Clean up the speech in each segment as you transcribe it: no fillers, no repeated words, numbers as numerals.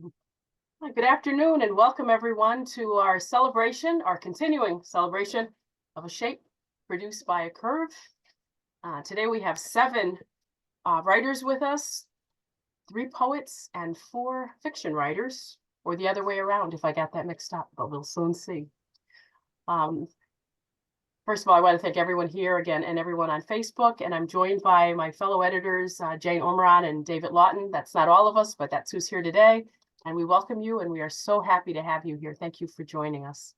Good afternoon and welcome everyone to our celebration, our continuing celebration of a shape produced by a curve. Today we have 7 writers with us, 3 poets and 4 fiction writers, or the other way around if I got that mixed up, but we'll soon see. First of all, I want to thank everyone here again and everyone on Facebook, and I'm joined by my fellow editors, Jane Omran and David Lawton. That's not all of us, but that's who's here today. And we welcome you, and we are so happy to have you here. Thank you for joining us.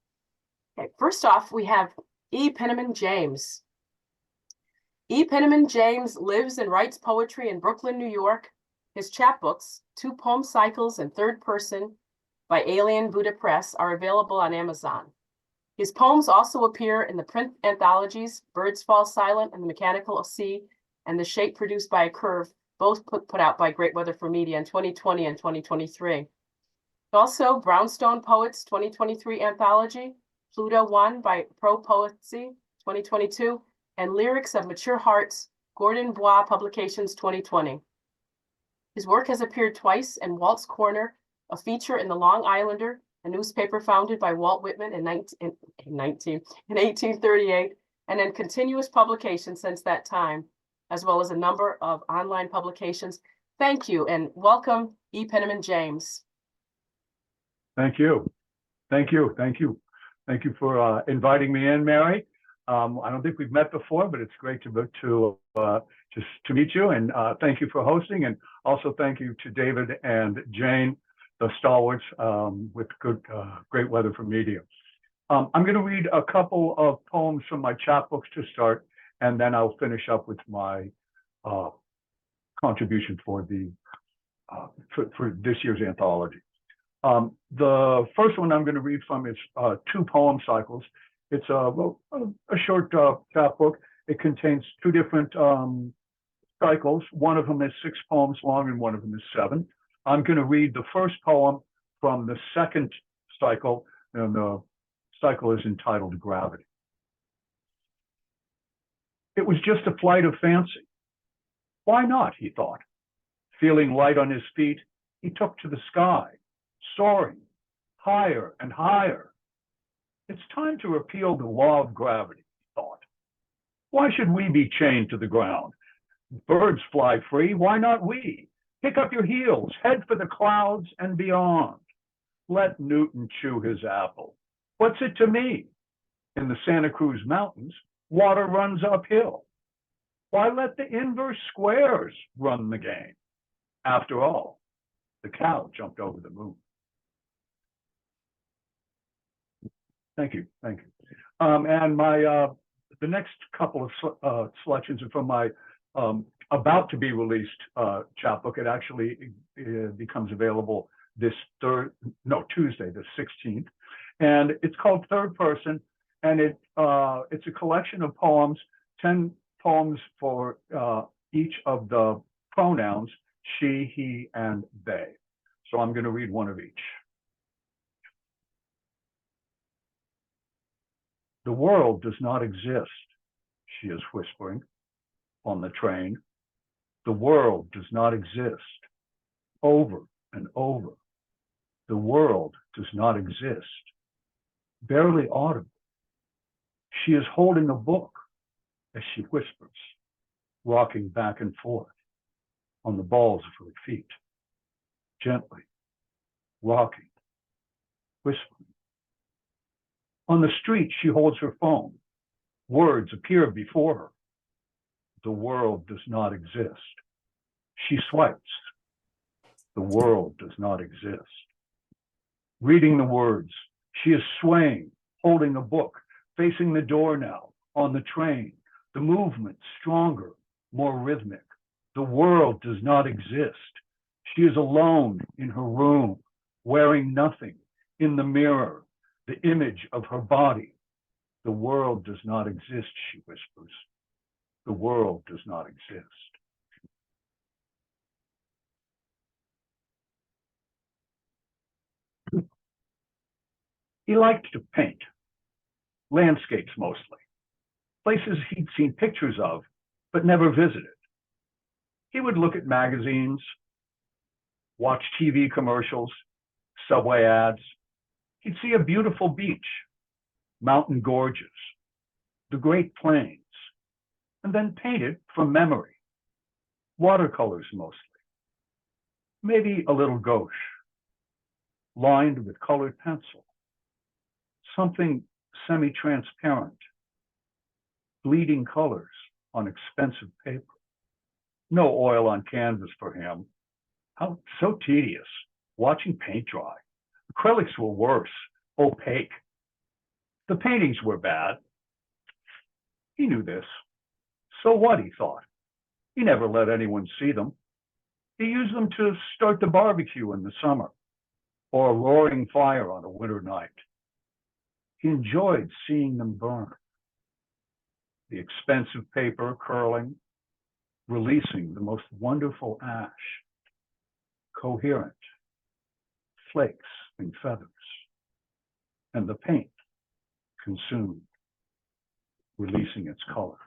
Okay, first off, we have E. Penniman James. E. Penniman James lives and writes poetry in Brooklyn, New York. His chapbooks, 2 poem cycles in third person by Alien Buddha Press, are available on Amazon. His poems also appear in the print anthologies, Birds Fall Silent and the Mechanical Sea, and The Shape Produced by a Curve, both put out by Great Weather for Media in 2020 and 2023. Also, Brownstone Poets 2023 Anthology, Pluto 1 by Pro Poesy 2022, and Lyrics of Mature Hearts, Gordon Bois Publications 2020. His work has appeared twice in Walt's Corner, a feature in The Long Islander, a newspaper founded by Walt Whitman in 1838, and in continuous publication since that time, as well as a number of online publications. Thank you, and welcome, E. Penniman James. Thank you. Thank you. Thank you. Thank you for inviting me in, Mary. I don't think we've met before, but it's great to meet you, and thank you for hosting, and also thank you to David and Jane, the stalwarts with Great Weather for Media. I'm going to read a couple of poems from my chapbooks to start, and then I'll finish up with my contribution for this year's anthology. The first one I'm going to read from is 2 poem cycles. It's a short chapbook. It contains 2 different cycles. One of them is 6 poems long, and one of them is 7. I'm going to read the first poem from the second cycle, and the cycle is entitled Gravity. It was just a flight of fancy. Why not, he thought. Feeling light on his feet, he took to the sky, soaring higher and higher. It's time to repeal the law of gravity, he thought. Why should we be chained to the ground? Birds fly free, why not we? Pick up your heels, head for the clouds and beyond. Let Newton chew his apple. What's it to me? In the Santa Cruz Mountains, water runs uphill. Why let the inverse squares run the game? After all, the cow jumped over the moon. Thank you, thank you. And the next couple of selections are from my about to be released chapbook. It actually becomes available Tuesday, the 16th. And it's called Third Person, and it's a collection of poems, 10 poems for each of the pronouns, she, he, and they. So I'm going to read one of each. The world does not exist, she is whispering on the train. The world does not exist. Over and over. The world does not exist. Barely audible. She is holding a book as she whispers, rocking back and forth on the balls of her feet, gently, rocking, whispering. On the street, she holds her phone. Words appear before her. The world does not exist. She swipes. The world does not exist. Reading the words, she is swaying, holding a book, facing the door now, on the train. The movement stronger, more rhythmic. The world does not exist. She is alone in her room, wearing nothing, in the mirror, the image of her body. The world does not exist, she whispers. The world does not exist. He liked to paint, landscapes mostly, places he'd seen pictures of, but never visited. He would look at magazines, watch TV commercials, subway ads. He'd see a beautiful beach, mountain gorges, the Great Plains, and then paint it from memory. Watercolors mostly. Maybe a little gouache, lined with colored pencil. Something semi-transparent, bleeding colors on expensive paper. No oil on canvas for him. How so tedious, watching paint dry. Acrylics were worse, opaque. The paintings were bad. He knew this. So what, he thought. He never let anyone see them. He used them to start the barbecue in the summer, or a roaring fire on a winter night. He enjoyed seeing them burn. The expensive paper curling, releasing the most wonderful ash, coherent, flakes and feathers, and the paint consumed, releasing its color.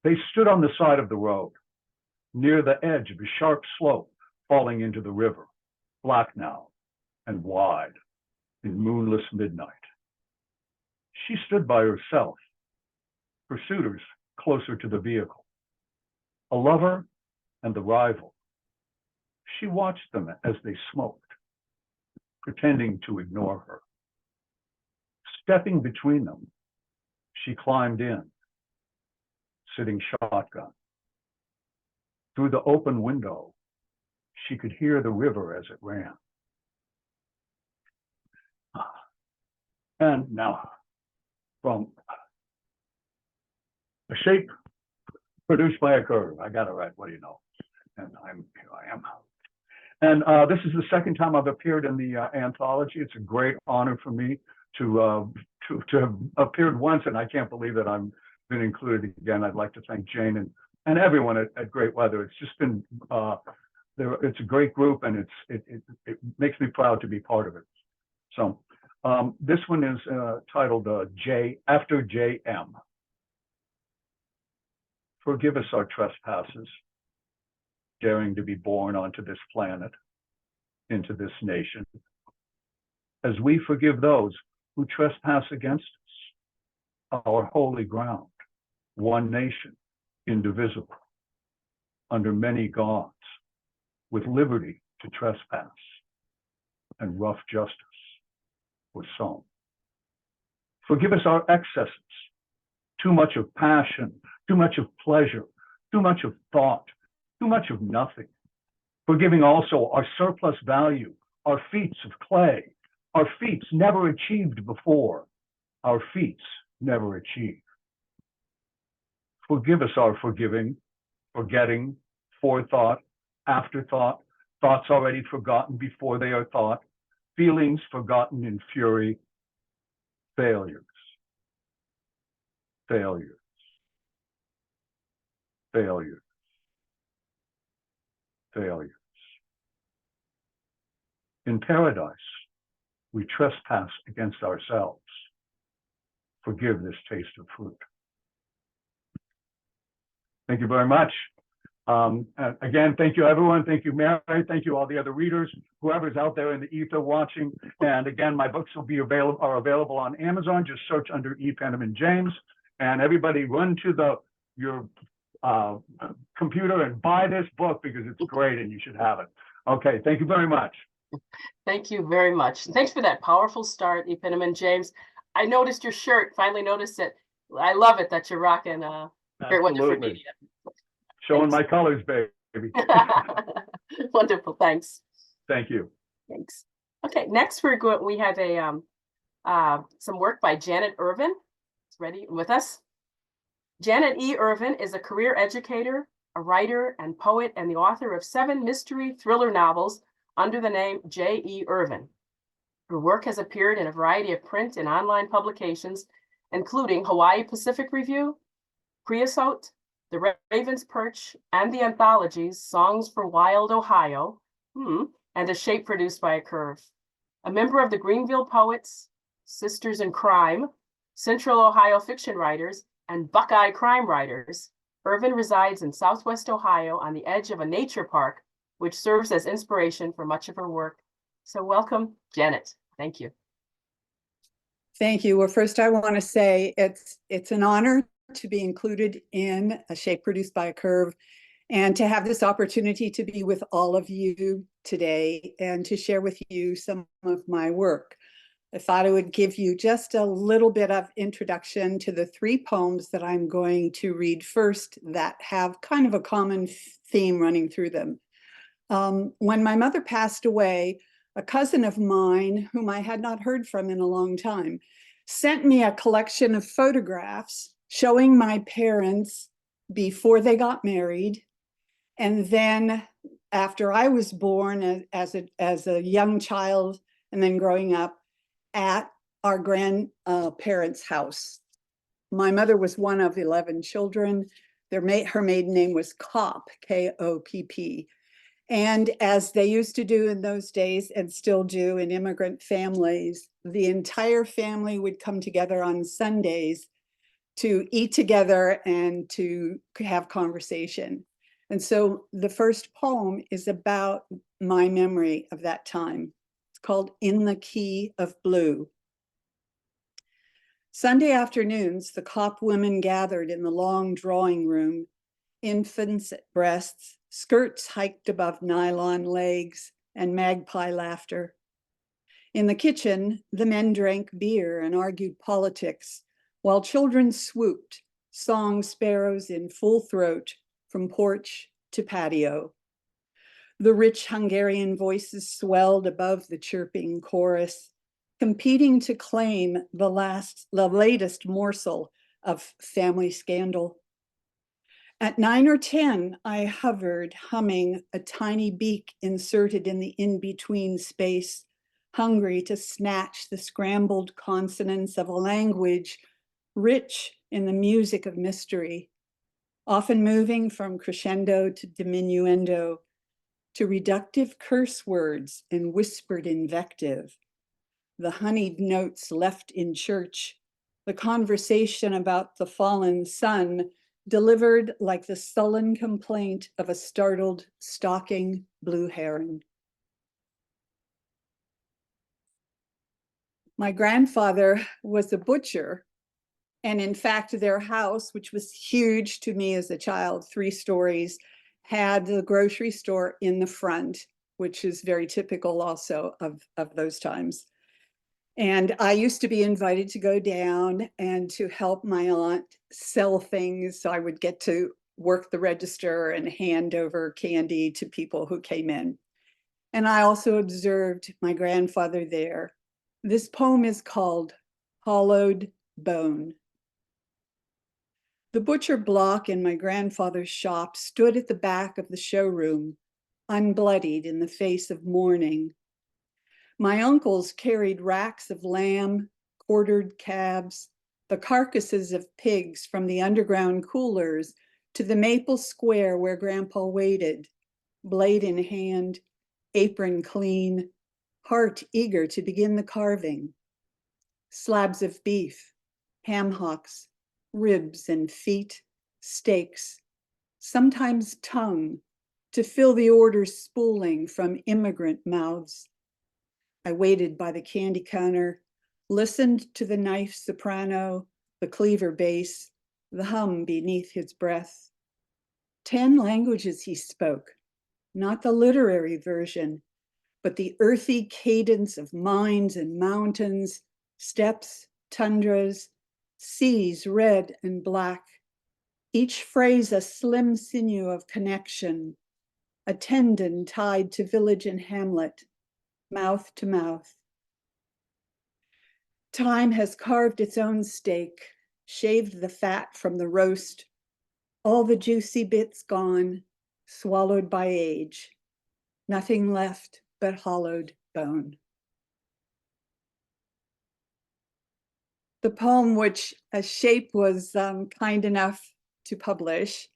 They stood on the side of the road, near the edge of a sharp slope falling into the river, black now and wide in moonless midnight. She stood by herself, her suitors closer to the vehicle, a lover and the rival. She watched them as they smoked, pretending to ignore her. Stepping between them, she climbed in, sitting shotgun. Through the open window, she could hear the river as it ran. And now, from a shape produced by a curve. I got it right, what do you know? And here I am. And this is the second time I've appeared in the anthology. It's a great honor for me to have appeared once, and I can't believe that I've been included again. I'd like to thank Jane and everyone at Great Weather. It's just been, it's a great group, and it makes me proud to be part of it. So this one is titled After JM. Forgive us our trespasses, daring to be born onto this planet, into this nation, as we forgive those who trespass against us, our holy ground, one nation, indivisible, under many gods, with liberty to trespass and rough justice for some. Forgive us our excesses, too much of passion, too much of pleasure, too much of thought, too much of nothing. Forgiving also our surplus value, our feats of clay, our feats never achieved before, our feats never achieved. Forgive us our forgiving, forgetting, forethought, afterthought, thoughts already forgotten before they are thought, feelings forgotten in fury, failures, failures, failures, failures. In paradise, we trespass against ourselves. Forgive this taste of fruit. Thank you very much. Again, thank you, everyone. Thank you, Mary. Thank you, all the other readers, whoever's out there in the ether watching. And again, my books will be available on Amazon. Just search under E. Penniman James. And everybody run to your computer and buy this book because it's great and you should have it. Okay, thank you very much. Thank you very much. Thanks for that powerful start, E. Penniman James. I noticed your shirt, finally noticed it. I love it that you're rocking Great Wonderful Media. Showing my colors, baby. Wonderful, thanks. Thank you. Thanks. Okay, next we have some work by Janet Irvin. It's ready with us. Janet E. Irvin is a career educator, a writer and poet, and the author of 7 mystery thriller novels under the name J. E. Irvin. Her work has appeared in a variety of print and online publications, including Hawaii Pacific Review, Creosote, The Raven's Perch, and the anthologies Songs for Wild Ohio, and A Shape Produced by a Curve. A member of the Greenville Poets, Sisters in Crime, Central Ohio Fiction Writers, and Buckeye Crime Writers, Irvin resides in Southwest Ohio on the edge of a nature park, which serves as inspiration for much of her work. So welcome, Janet. Thank you. Thank you. Well, first I want to say it's an honor to be included in A Shape Produced by a Curve and to have this opportunity to be with all of you today and to share with you some of my work. I thought I would give you just a little bit of introduction to the 3 poems that I'm going to read first that have kind of a common theme running through them. When my mother passed away, a cousin of mine, whom I had not heard from in a long time, sent me a collection of photographs showing my parents before they got married, and then after I was born as a young child, and then growing up at our grandparents' house. My mother was one of 11 children. Her maiden name was Kopp, K-O-P-P. And as they used to do in those days and still do in immigrant families, the entire family would come together on Sundays to eat together and to have conversation. And so the first poem is about my memory of that time. It's called In the Key of Blue. Sunday afternoons, the Kopp women gathered in the long drawing room, infants at breasts, skirts hiked above nylon legs, and magpie laughter. In the kitchen, the men drank beer and argued politics, while children swooped, song sparrows in full throat, from porch to patio. The rich Hungarian voices swelled above the chirping chorus, competing to claim the latest morsel of family scandal. At 9 or 10, I hovered, humming, a tiny beak inserted in the in-between space, hungry to snatch the scrambled consonants of a language rich in the music of mystery, often moving from crescendo to diminuendo, to reductive curse words and whispered invective, the honeyed notes left in church, the conversation about the fallen sun, delivered like the sullen complaint of a startled, stalking blue heron. My grandfather was a butcher, and in fact, their house, which was huge to me as a child, 3 stories, had the grocery store in the front, which is very typical also of those times. And I used to be invited to go down and to help my aunt sell things. So I would get to work the register and hand over candy to people who came in. And I also observed my grandfather there. This poem is called Hollowed Bone. The butcher block in my grandfather's shop stood at the back of the showroom, unbloodied in the face of mourning. My uncles carried racks of lamb, quartered calves, the carcasses of pigs from the underground coolers to the maple square where Grandpa waited, blade in hand, apron clean, heart eager to begin the carving. Slabs of beef, ham hocks, ribs and feet, steaks, sometimes tongue, to fill the orders spooling from immigrant mouths. I waited by the candy counter, listened to the knife soprano, the cleaver bass, the hum beneath his breath. 10 languages he spoke, not the literary version, but the earthy cadence of mines and mountains, steppes, tundras, seas red and black, each phrase a slim sinew of connection, a tendon tied to village and hamlet, mouth to mouth. Time has carved its own steak, shaved the fat from the roast, all the juicy bits gone, swallowed by age, nothing left but hollowed bone. The poem, which A Shape was kind enough to publish,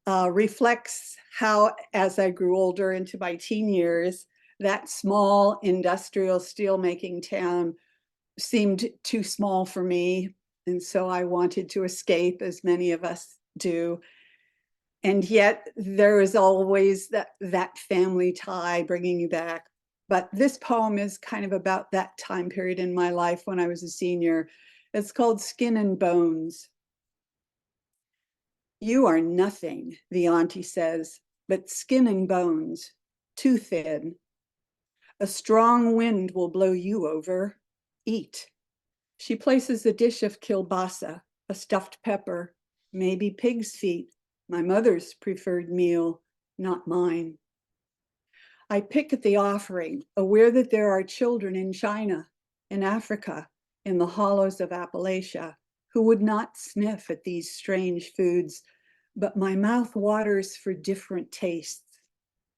reflects how, as I grew older into my teen years, that small industrial steelmaking town seemed too small for me. And so I wanted to escape, as many of us do, And yet there is always that family tie bringing you back. But this poem is kind of about that time period in my life when I was a senior. It's called Skin and Bones. You are nothing, the auntie says, but skin and bones, too thin. A strong wind will blow you over. Eat. She places a dish of kielbasa, a stuffed pepper, maybe pig's feet, my mother's preferred meal, not mine. I pick at the offering, aware that there are children in China, in Africa, in the hollows of Appalachia, who would not sniff at these strange foods, but my mouth waters for different tastes.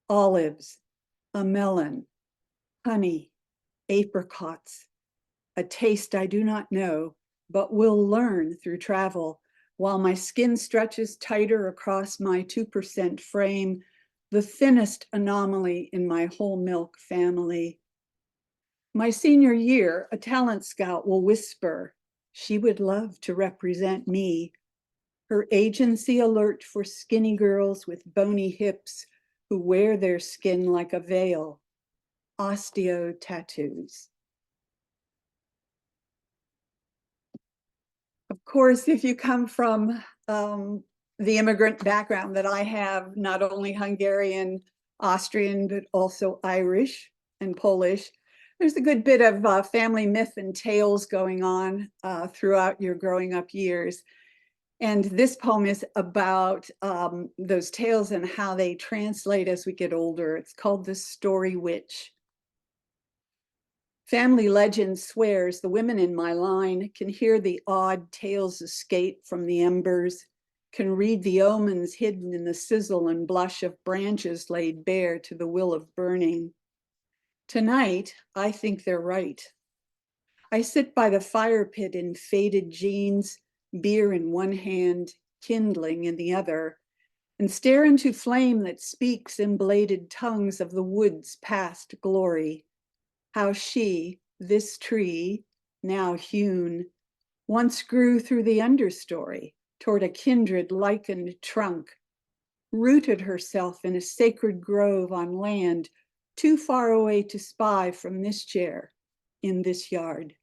Olives, a melon, honey, apricots, a taste I do not know, but will learn through travel, while my skin stretches tighter across my 2% frame, the thinnest anomaly in my whole milk family. My senior year, a talent scout will whisper, she would love to represent me. Her agency alert for skinny girls with bony hips who wear their skin like a veil. Osteo tattoos. Of course, if you come from the immigrant background that I have, not only Hungarian, Austrian, but also Irish and Polish, there's a good bit of family myth and tales going on throughout your growing up years. And this poem is about those tales and how they translate as we get older. It's called The Story Witch. Family legend swears the women in my line can hear the odd tales escape from the embers, can read the omens hidden in the sizzle and blush of branches laid bare to the will of burning. Tonight, I think they're right. I sit by the fire pit in faded jeans, beer in one hand, kindling in the other, and stare into flame that speaks in bladed tongues of the wood's past glory. How she, this tree, now hewn, once grew through the understory toward a kindred lichened trunk, rooted herself in a sacred grove on land too far away to spy from this chair in this yard.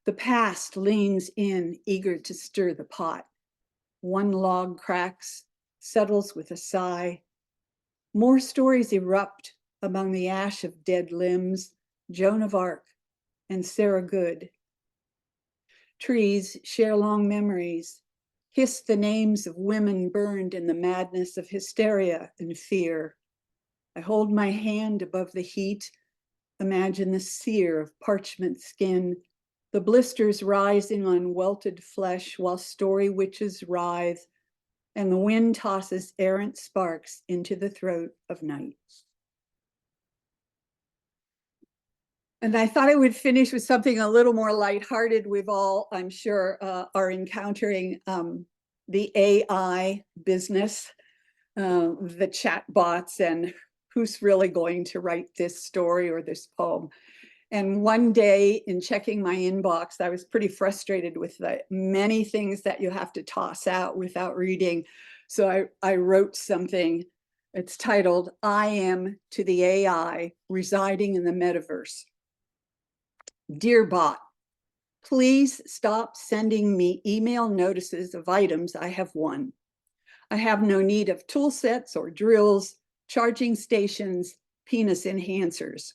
The past leans in, eager to stir the pot. One log cracks, settles with a sigh. More stories erupt among the ash of dead limbs, Joan of Arc and Sarah Good. Trees share long memories, hiss the names of women burned in the madness of hysteria and fear. I hold my hand above the heat, imagine the sear of parchment skin, the blisters rising on welted flesh while story witches writhe, and the wind tosses errant sparks into the throat of night. And I thought I would finish with something a little more lighthearted. We've all, I'm sure, are encountering the AI business, the chat bots, and who's really going to write this story or this poem. And one day in checking my inbox, I was pretty frustrated with the many things that you have to toss out without reading. So I wrote something. It's titled, I Am to the AI Residing in the Metaverse. Dear bot, please stop sending me email notices of items I have won. I have no need of tool sets or drills, charging stations, penis enhancers.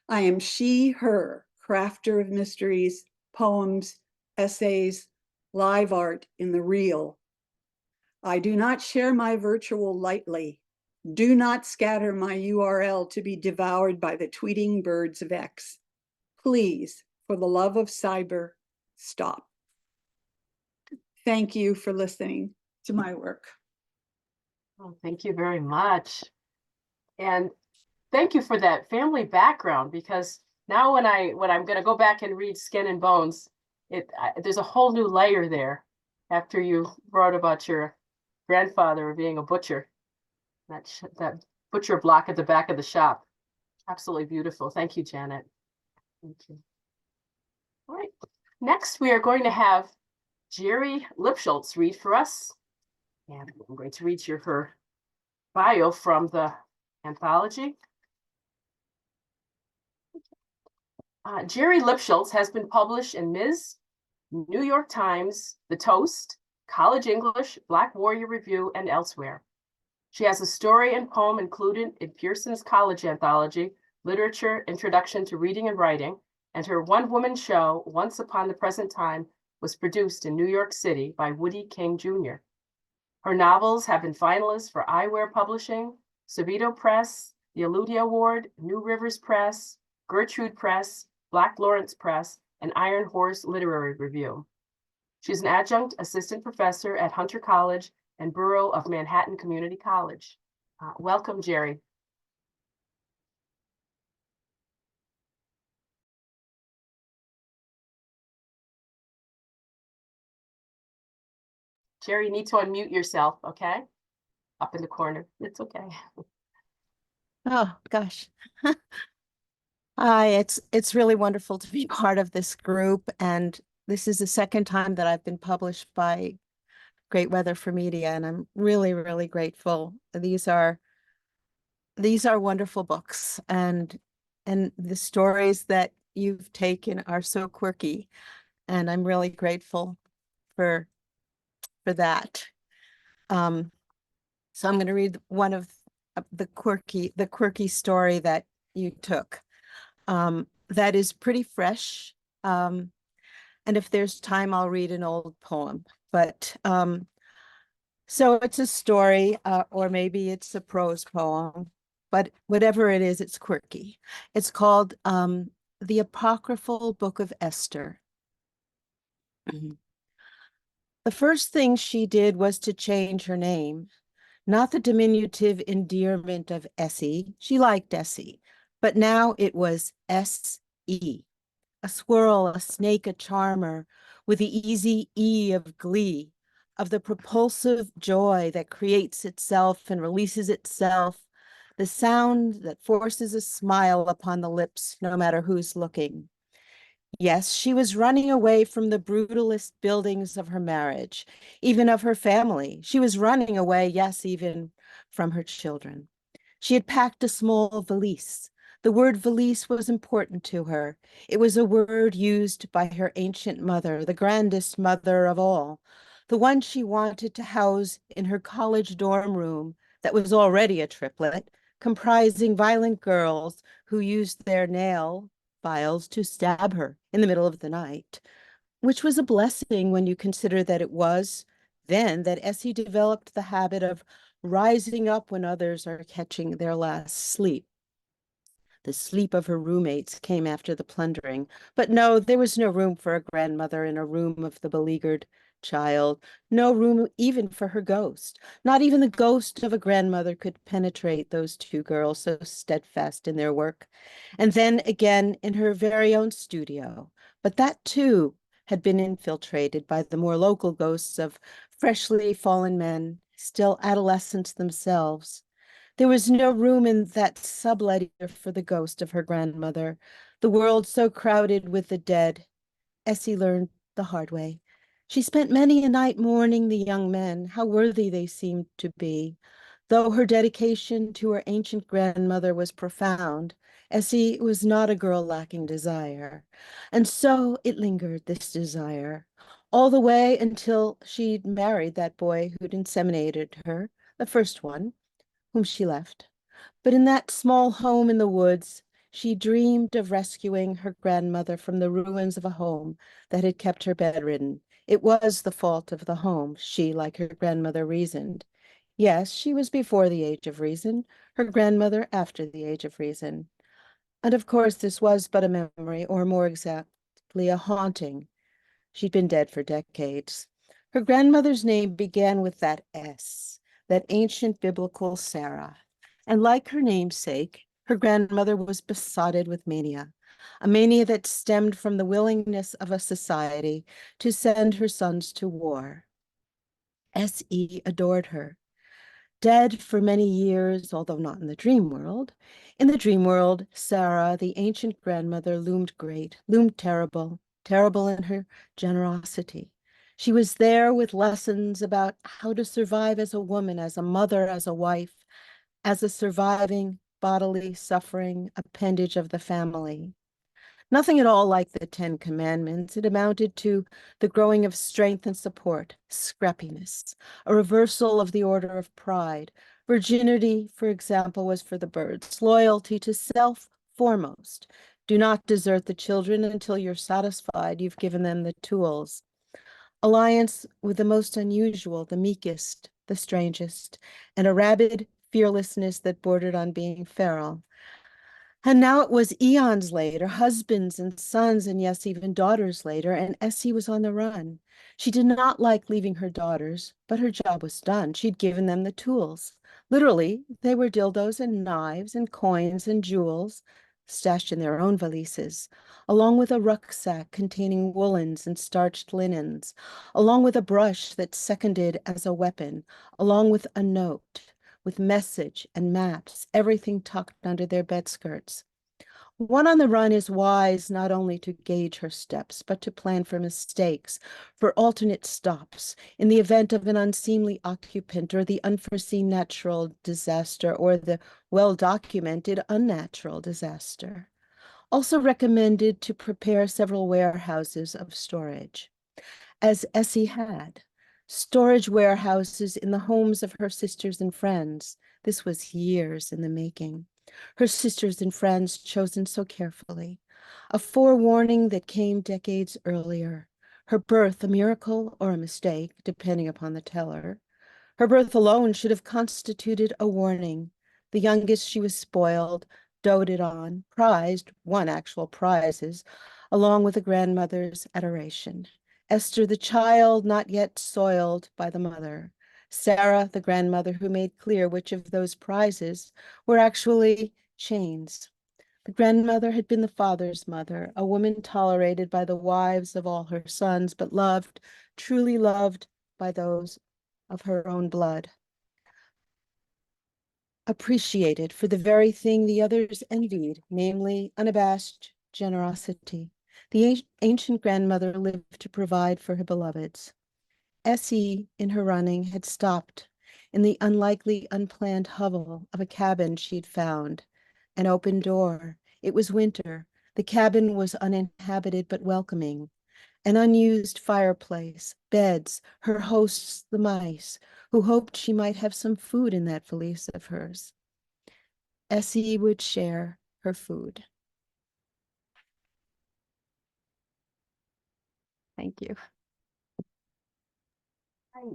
I am she, her, crafter of mysteries, poems, essays, live art in the real. I do not share my virtual lightly. Do not scatter my URL to be devoured by the tweeting birds of X. Please, for the love of cyber, stop. Thank you for listening to my work. Oh, thank you very much. And thank you for that family background, because now when I'm going to go back and read Skin and Bones, there's a whole new layer there after you wrote about your grandfather being a butcher, that butcher block at the back of the shop. Absolutely beautiful. Thank you, Janet. Thank you. All right. Next, we are going to have Geri Lipschultz read for us. And I'm going to read you her bio from the anthology. Geri Lipschultz has been published in Ms., New York Times, The Toast, College English, Black Warrior Review, and elsewhere. She has a story and poem included in Pearson's college anthology, Literature, Introduction to Reading and Writing, and her one-woman show, Once Upon the Present Time, was produced in New York City by Woody King Jr. Her novels have been finalists for Eyewear Publishing, Subito Press, the Aludi Award, New Rivers Press, Gertrude Press, Black Lawrence Press, and Iron Horse Literary Review. She's an adjunct assistant professor at Hunter College and Borough of Manhattan Community College. Welcome, Geri. Geri, you need to unmute yourself, okay? Up in the corner. It's okay. Oh gosh. Hi, it's really wonderful to be part of this group, and this is the second time that I've been published by Great Weather for Media, and I'm really, really grateful. These are wonderful books, and the stories that you've taken are so quirky, and I'm really grateful for that. So I'm going to read one of the quirky story that you took. That is pretty fresh. And if there's time, I'll read an old poem. But so it's a story, or maybe it's a prose poem, but whatever it is, it's quirky. It's called The Apocryphal Book of Esther. The first thing she did was to change her name, not the diminutive endearment of Essie. She liked Essie, but now it was S.E., a swirl, a snake, a charmer, with the easy E of glee, of the propulsive joy that creates itself and releases itself, the sound that forces a smile upon the lips, no matter who's looking. Yes, she was running away from the brutalist buildings of her marriage, even of her family. She was running away, yes, even from her children. She had packed a small valise. The word valise was important to her. It was a word used by her ancient mother, the grandest mother of all, the one she wanted to house in her college dorm room that was already a triplet, comprising violent girls who used their nail files to stab her in the middle of the night, which was a blessing when you consider that it was then that Essie developed the habit of rising up when others are catching their last sleep. The sleep of her roommates came after the plundering, but no, there was no room for a grandmother in a room of the beleaguered child, no room even for her ghost. Not even the ghost of a grandmother could penetrate those two girls so steadfast in their work. And then again in her very own studio, but that too had been infiltrated by the more local ghosts of freshly fallen men, still adolescents themselves. There was no room in that subletter for the ghost of her grandmother, the world so crowded with the dead. Essie learned the hard way. She spent many a night mourning the young men, how worthy they seemed to be. Though her dedication to her ancient grandmother was profound, Essie was not a girl lacking desire. And so it lingered, this desire, all the way until she'd married that boy who'd inseminated her, the first one, whom she left. But in that small home in the woods, she dreamed of rescuing her grandmother from the ruins of a home that had kept her bedridden. It was the fault of the home, she, like her grandmother, reasoned. Yes, she was before the age of reason, her grandmother after the age of reason. And of course, this was but a memory, or more exactly, a haunting. She'd been dead for decades. Her grandmother's name began with that S, that ancient biblical Sarah. And like her namesake, her grandmother was besotted with mania, a mania that stemmed from the willingness of a society to send her sons to war. S.E. adored her. Dead for many years, although not in the dream world. In the dream world, Sarah, the ancient grandmother, loomed great, loomed terrible, terrible in her generosity. She was there with lessons about how to survive as a woman, as a mother, as a wife, as a surviving, bodily suffering appendage of the family. Nothing at all like the Ten Commandments. It amounted to the growing of strength and support, scrappiness, a reversal of the order of pride. Virginity, for example, was for the birds, loyalty to self foremost. Do not desert the children until you're satisfied you've given them the tools. Alliance with the most unusual, the meekest, the strangest, and a rabid fearlessness that bordered on being feral. And now it was eons later, husbands and sons, and yes, even daughters later, and Essie was on the run. She did not like leaving her daughters, but her job was done. She'd given them the tools. Literally, they were dildos and knives and coins and jewels stashed in their own valises, along with a rucksack containing woolens and starched linens, along with a brush that seconded as a weapon, along with a note, with message and maps, everything tucked under their bed skirts. One on the run is wise not only to gauge her steps, but to plan for mistakes, for alternate stops, in the event of an unseemly occupant or the unforeseen natural disaster or the well-documented unnatural disaster. Also recommended to prepare several warehouses of storage, as Essie had. Storage warehouses in the homes of her sisters and friends. This was years in the making. Her sisters and friends chosen so carefully. A forewarning that came decades earlier. Her birth, a miracle or a mistake, depending upon the teller. Her birth alone should have constituted a warning. The youngest, she was spoiled, doted on, prized, won actual prizes, along with the grandmother's adoration. Esther, the child not yet soiled by the mother. Sarah, the grandmother who made clear which of those prizes were actually chains. The grandmother had been the father's mother, a woman tolerated by the wives of all her sons, but loved, truly loved by those of her own blood. Appreciated for the very thing the others envied, namely unabashed generosity. The ancient grandmother lived to provide for her beloveds. Essie, in her running, had stopped in the unlikely, unplanned hovel of a cabin she'd found. An open door. It was winter. The cabin was uninhabited but welcoming. An unused fireplace, beds, her hosts, the mice, who hoped she might have some food in that valise of hers. Essie would share her food. Thank you.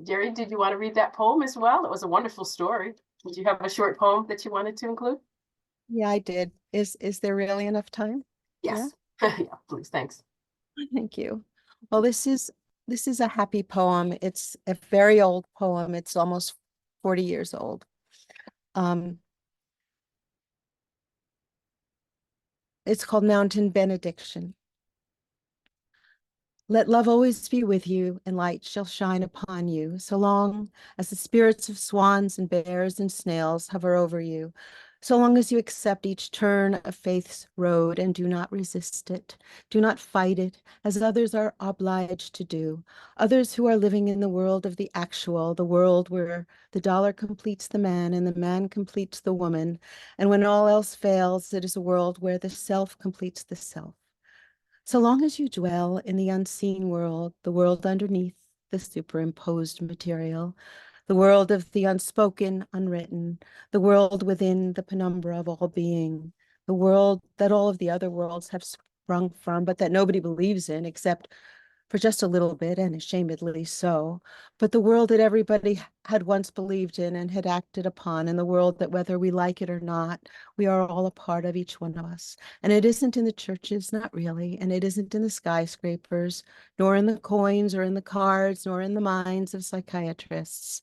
Geri, did you want to read that poem as well? It was a wonderful story. Did you have a short poem that you wanted to include? Yeah, I did. Is there really enough time? Yes. Yeah, please, thanks. Thank you. Well, this is a happy poem. It's a very old poem. It's almost 40 years old. It's called Mountain Benediction. Let love always be with you, and light shall shine upon you, so long as the spirits of swans and bears and snails hover over you, so long as you accept each turn of faith's road and do not resist it, do not fight it, as others are obliged to do, others who are living in the world of the actual, the world where the dollar completes the man and the man completes the woman, and when all else fails, it is a world where the self completes the self. So long as you dwell in the unseen world, the world underneath the superimposed material, the world of the unspoken, unwritten, the world within the penumbra of all being, the world that all of the other worlds have sprung from, but that nobody believes in except for just a little bit, and ashamedly so, but the world that everybody had once believed in and had acted upon, and the world that whether we like it or not, we are all a part of, each one of us. And it isn't in the churches, not really, and it isn't in the skyscrapers, nor in the coins or in the cards, nor in the minds of psychiatrists,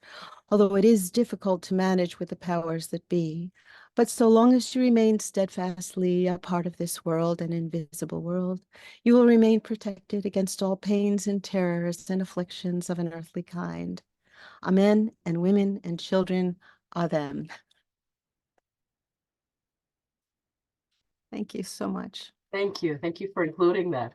although it is difficult to manage with the powers that be. But so long as you remain steadfastly a part of this world, an invisible world, you will remain protected against all pains and terrors and afflictions of an earthly kind. Amen, and women and children are them. Thank you so much. Thank you. Thank you for including that.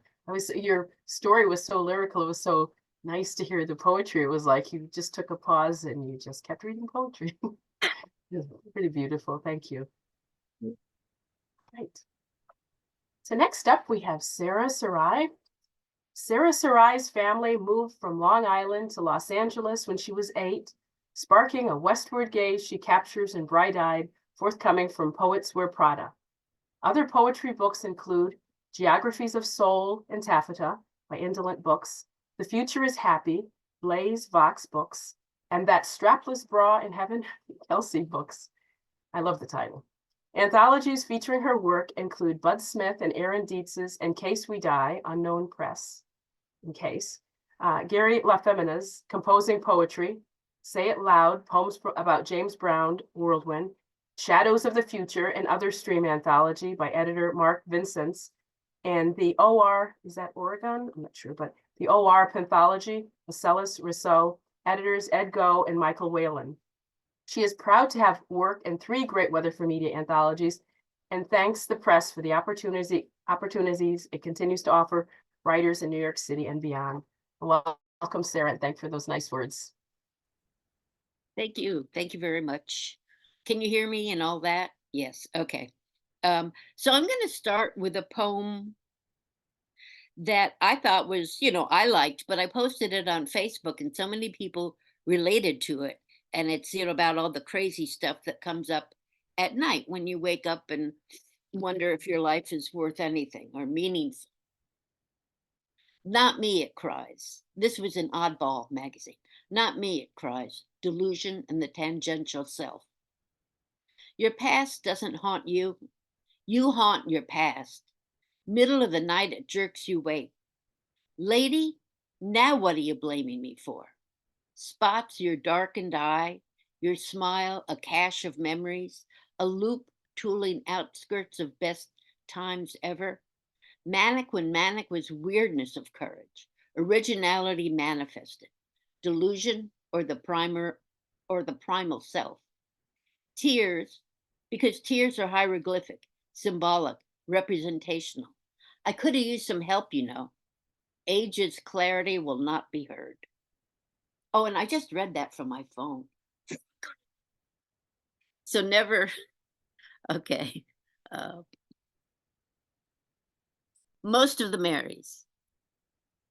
Your story was so lyrical. It was so nice to hear the poetry. It was like you just took a pause and you just kept reading poetry. It was pretty beautiful. Thank you. Right. So next up, we have Sarah Sarai. Sarah Sarai's family moved from Long Island to Los Angeles when she was 8, sparking a westward gaze she captures in Bright-Eyed, forthcoming from Poets Wear Prada. Other poetry books include Geographies of Soul and Taffeta by Indolent Books, The Future is Happy, Blaze Vox Books, and That Strapless Bra in Heaven, Kelsey Books. I love the title. Anthologies featuring her work include Bud Smith and Aaron Dietz's In Case We Die, Unknown Press, in case. Geri LaFemina's Composing Poetry, Say It Loud, Poems about James Brown, Whirlwind, Shadows of the Future, and Other Stream Anthology by editor Mark Vincents, and the OR, is that Oregon? I'm not sure, but the OR Penthology, Marcellus Rousseau, editors Ed Go and Michael Whalen. She is proud to have work in 3 Great Weather for Media anthologies and thanks the press for the opportunities it continues to offer writers in New York City and beyond. Welcome, Sarah, and thank you for those nice words. Thank you. Thank you very much. Can you hear me and all that? Yes. Okay. So I'm going to start with a poem that I thought was, I liked, but I posted it on Facebook and so many people related to it. And it's, about all the crazy stuff that comes up at night when you wake up and wonder if your life is worth anything or meaningful. Not me, it cries. This was in Oddball magazine. Not me, it cries. Delusion and the tangential self. Your past doesn't haunt you. You haunt your past. Middle of the night, it jerks you awake. Lady, now what are you blaming me for? Spots your darkened eye, your smile, a cache of memories, a loop tooling outskirts of best times ever. Manic when manic was weirdness of courage, originality manifested, delusion or the primal self. Tears, because tears are hieroglyphic, symbolic, representational. I could have used some help, Age's clarity will not be heard. Oh, and I just read that from my phone. So never, okay. Most of the Marys.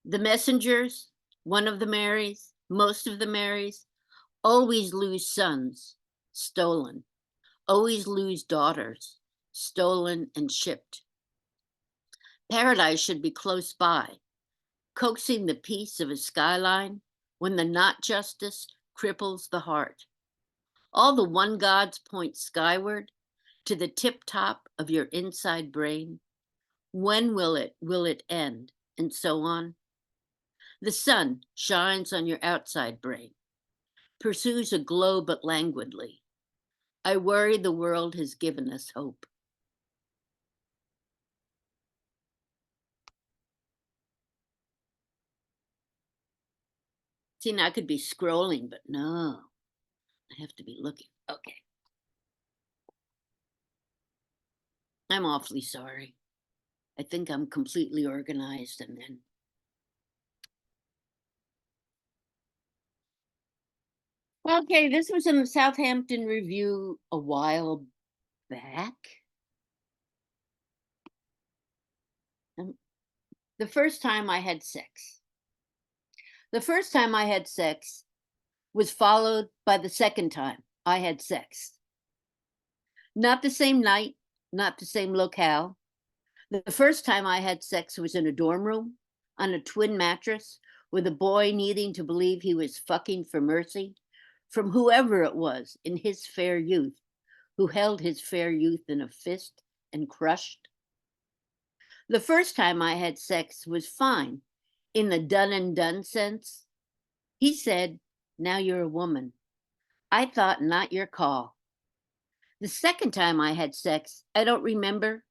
The messengers, one of the Marys, most of the Marys, always lose sons, stolen. Always lose daughters, stolen and shipped. Paradise should be close by, coaxing the peace of a skyline when the not justice cripples the heart. All the one gods point skyward to the tip top of your inside brain. When will it end? And so on. The sun shines on your outside brain, pursues a glow but languidly. I worry the world has given us hope. See, now I could be scrolling, but no, I have to be looking. Okay. I'm awfully sorry. I think I'm completely organized and then. Okay, this was in the Southampton Review a while back. The first time I had sex. The first time I had sex was followed by the second time I had sex. Not the same night, not the same locale. The first time I had sex was in a dorm room on a twin mattress with a boy needing to believe he was fucking for mercy from whoever it was in his fair youth who held his fair youth in a fist and crushed. The first time I had sex was fine in the done and done sense. He said, now you're a woman. I thought, not your call. The second time I had sex, I don't remember.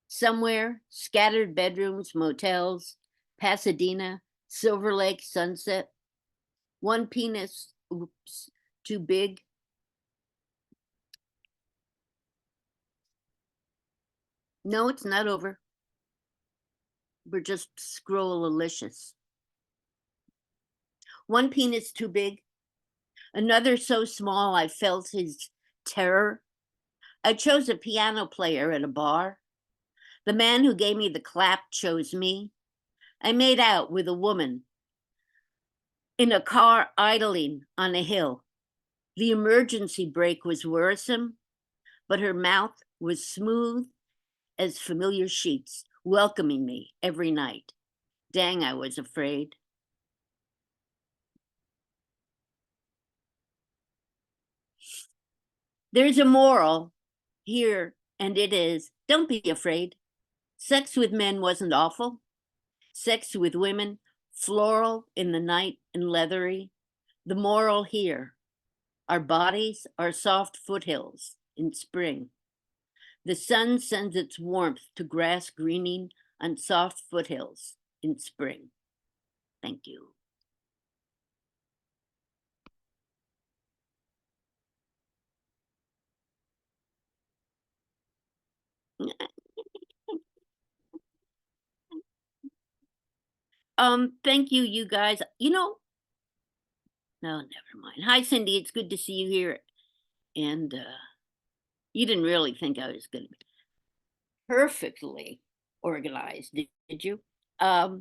Somewhere, scattered bedrooms, motels, Pasadena, Silver Lake, Sunset. One penis, oops, too big. No, it's not over. We're just scroll-alicious. One penis too big, another so small I felt his terror. I chose a piano player at a bar. The man who gave me the clap chose me. I made out with a woman in a car idling on a hill. The emergency brake was worrisome, but her mouth was smooth as familiar sheets, welcoming me every night. Dang, I was afraid. There's a moral here, and it is, don't be afraid. Sex with men wasn't awful. Sex with women, floral in the night and leathery. The moral here, our bodies are soft foothills in spring. The sun sends its warmth to grass greening on soft foothills in spring. Thank you. Thank you, you guys. You know, no, never mind. Hi, Cindy. It's good to see you here. And you didn't really think I was going to be perfectly organized, did you? I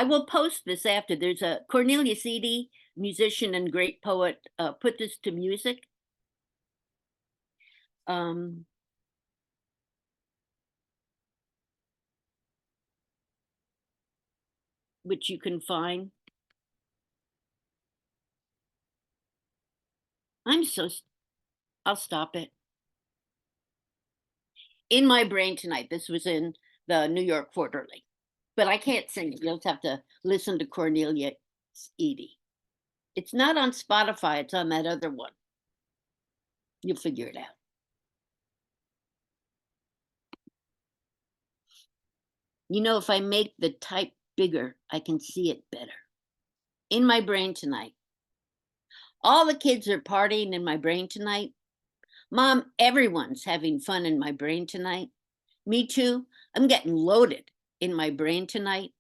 will post this after. There's a Cornelius Eady, musician and great poet, put this to music. Which you can find. I'll stop it. In my brain tonight, this was in the New York Quarterly, but I can't sing it. You'll just have to listen to Cornelius Eady. It's not on Spotify, it's on that other one. You'll figure it out. You know, if I make the type bigger, I can see it better. In my brain tonight. All the kids are partying in my brain tonight. Mom, everyone's having fun in my brain tonight. Me too. I'm getting loaded in my brain tonight.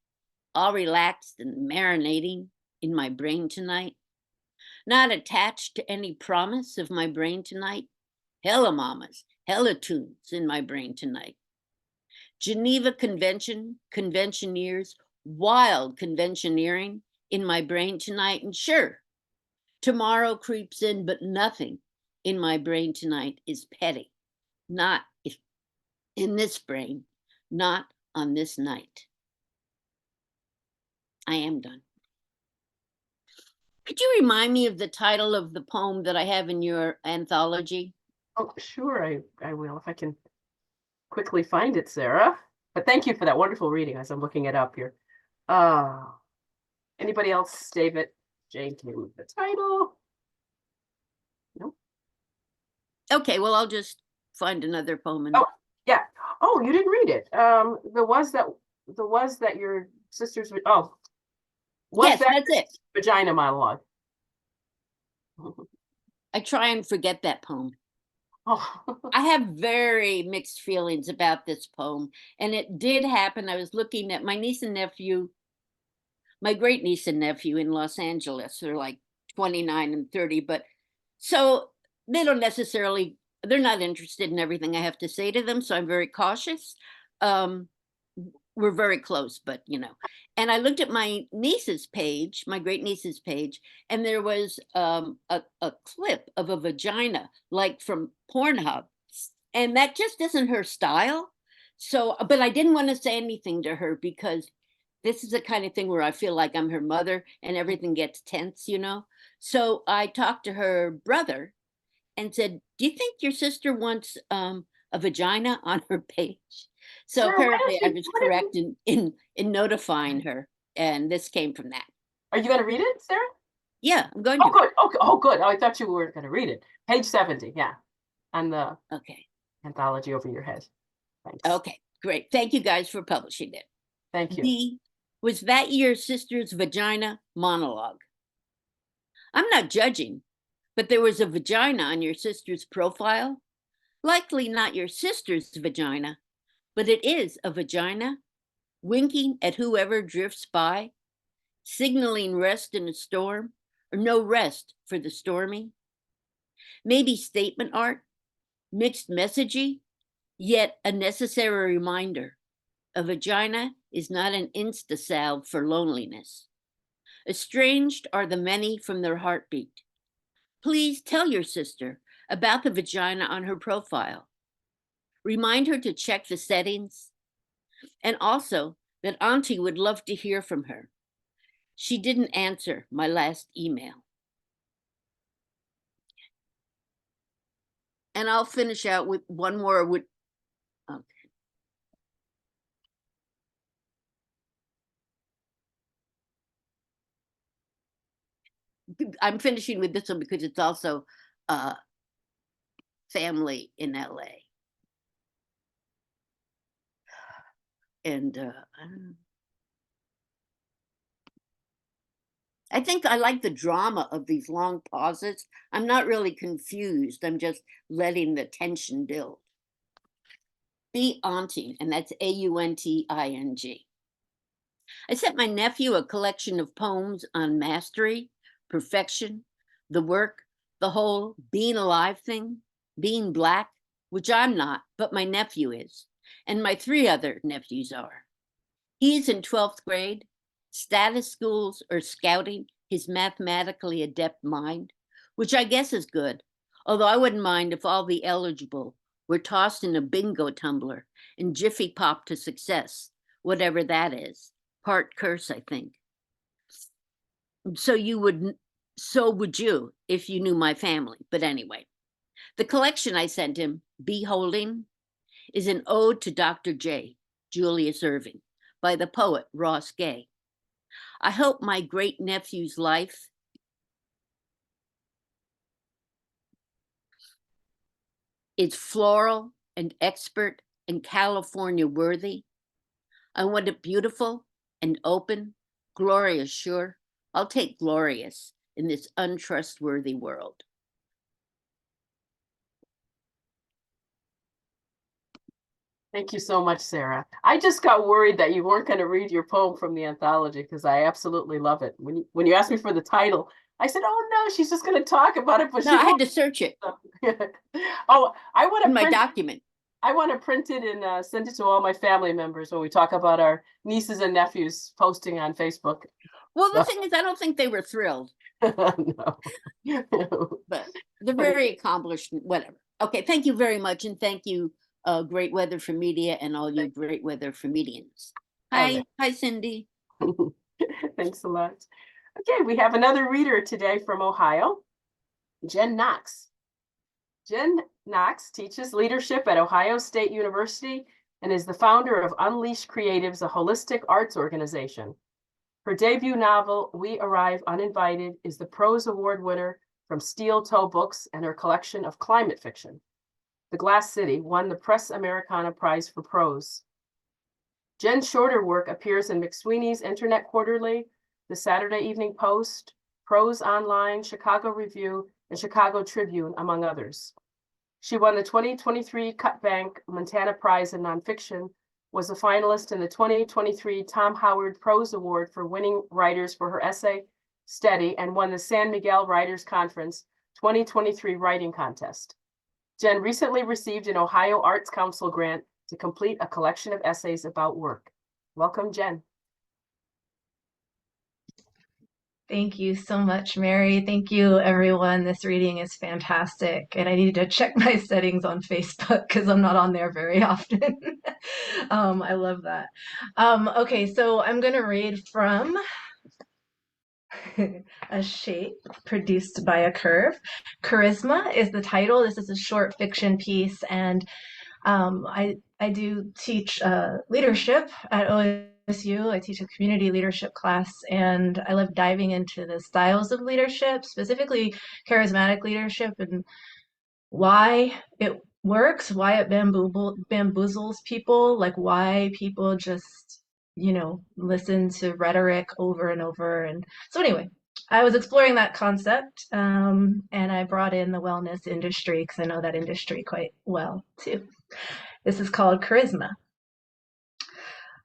All relaxed and marinating in my brain tonight. Not attached to any promise of my brain tonight. Hella mamas, hella tunes in my brain tonight. Geneva Convention, conventioneers, wild conventioneering in my brain tonight. And sure, tomorrow creeps in, but nothing in my brain tonight is petty. Not in this brain, not on this night. I am done. Could you remind me of the title of the poem that I have in your anthology? Oh, sure, I will, if I can quickly find it, Sarah. But thank you for that wonderful reading as I'm looking it up here. Anybody else? David, Jane, can you move the title? Nope. Okay, well, I'll just find another poem. And... Oh, yeah. Oh, you didn't read it. The was that your sisters would, oh. Yes, that's it. Vagina monologue. I try and forget that poem. Oh. I have very mixed feelings about this poem, and it did happen. I was looking at my niece and nephew, my great niece and nephew in Los Angeles. They're like 29 and 30, but so they don't necessarily, they're not interested in everything I have to say to them, so I'm very cautious. We're very close, but you know. And I looked at my niece's page, my great niece's page, and there was a clip of a vagina, like from Pornhub. And that just isn't her style. So, but I didn't want to say anything to her because this is the kind of thing where I feel like I'm her mother and everything gets tense, you know? So I talked to her brother and said, do you think your sister wants a vagina on her page? So Sarah, apparently I was correct in notifying her, and this came from that. Are you going to read it, Sarah? Yeah, I'm going to. Oh, good. Okay. Oh, good. Oh, I thought you were going to read it. Page 70, yeah. On the anthology over your head. Thanks. Okay, great. Thank you guys for publishing it. Thank you. D was that your sister's vagina monologue. I'm not judging, but there was a vagina on your sister's profile. Likely not your sister's vagina, but it is a vagina winking at whoever drifts by. signaling rest in a storm, or no rest for the stormy? Maybe statement art, mixed messagey, yet a necessary reminder. A vagina is not an insta-salve for loneliness. Estranged are the many from their heartbeat. Please tell your sister about the vagina on her profile. Remind her to check the settings, and also that Auntie would love to hear from her. She didn't answer my last email. And I'll finish out with one more. Okay. I'm finishing with this one because it's also family in LA. And I think I like the drama of these long pauses. I'm not really confused. I'm just letting the tension build. Be Auntie, and that's Aunting. I sent my nephew a collection of poems on mastery, perfection, the work, the whole being alive thing, being Black, which I'm not, but my nephew is, and my 3 other nephews are. He's in 12th grade, status schools or scouting his mathematically adept mind, which I guess is good, although I wouldn't mind if all the eligible were tossed in a bingo tumbler and jiffy pop to success, whatever that is. Part curse, I think. So would you if you knew my family. But anyway, the collection I sent him, Beholding, is an ode to Dr. J, Julius Irvin, by the poet Ross Gay. I hope my great nephew's life is floral and expert and California worthy. I want it beautiful and open, glorious, sure. I'll take glorious in this untrustworthy world. Thank you so much, Sarah. I just got worried that you weren't going to read your poem from the anthology because I absolutely love it. When you asked me for the title, I said, "Oh no, she's just going to talk about it." But no, I had to search it. Oh, I want to in my document. I want to print it and send it to all my family members when we talk about our nieces and nephews posting on Facebook. Well, the thing is, I don't think they were thrilled. No. But they're very accomplished, whatever. Okay, thank you very much. And thank you, Great Weather for Media and all you Great Weather for Medians. Hi, hi, Cindy. Thanks a lot. Okay, we have another reader today from Ohio, Jen Knox. Jen Knox teaches leadership at Ohio State University and is the founder of Unleash Creatives, a holistic arts organization. Her debut novel, We Arrive Uninvited, is the Prose Award winner from Steel Toe Books and her collection of climate fiction. The Glass City won the Press Americana Prize for Prose. Jen's shorter work appears in McSweeney's Internet Quarterly, the Saturday Evening Post, Prose Online, Chicago Review, and Chicago Tribune, among others. She won the 2023 Cutbank Montana Prize in Nonfiction, was a finalist in the 2023 Tom Howard Prose Award for winning writers for her essay, Steady, and won the San Miguel Writers Conference 2023 Writing Contest. Jen recently received an Ohio Arts Council grant to complete a collection of essays about work. Welcome, Jen. Thank you so much, Mary. Thank you, everyone. This reading is fantastic. And I needed to check my settings on Facebook because I'm not on there very often. I love that. Okay, so I'm going to read from A Shape, Produced by a Curve. Charisma is the title. This is a short fiction piece, and I do teach leadership at OSU. I teach a community leadership class, and I love diving into the styles of leadership, specifically charismatic leadership, and why it works, why it bamboozles people, like why people just, listen to rhetoric over and over. And so anyway, I was exploring that concept, and I brought in the wellness industry because I know that industry quite well too. This is called Charisma.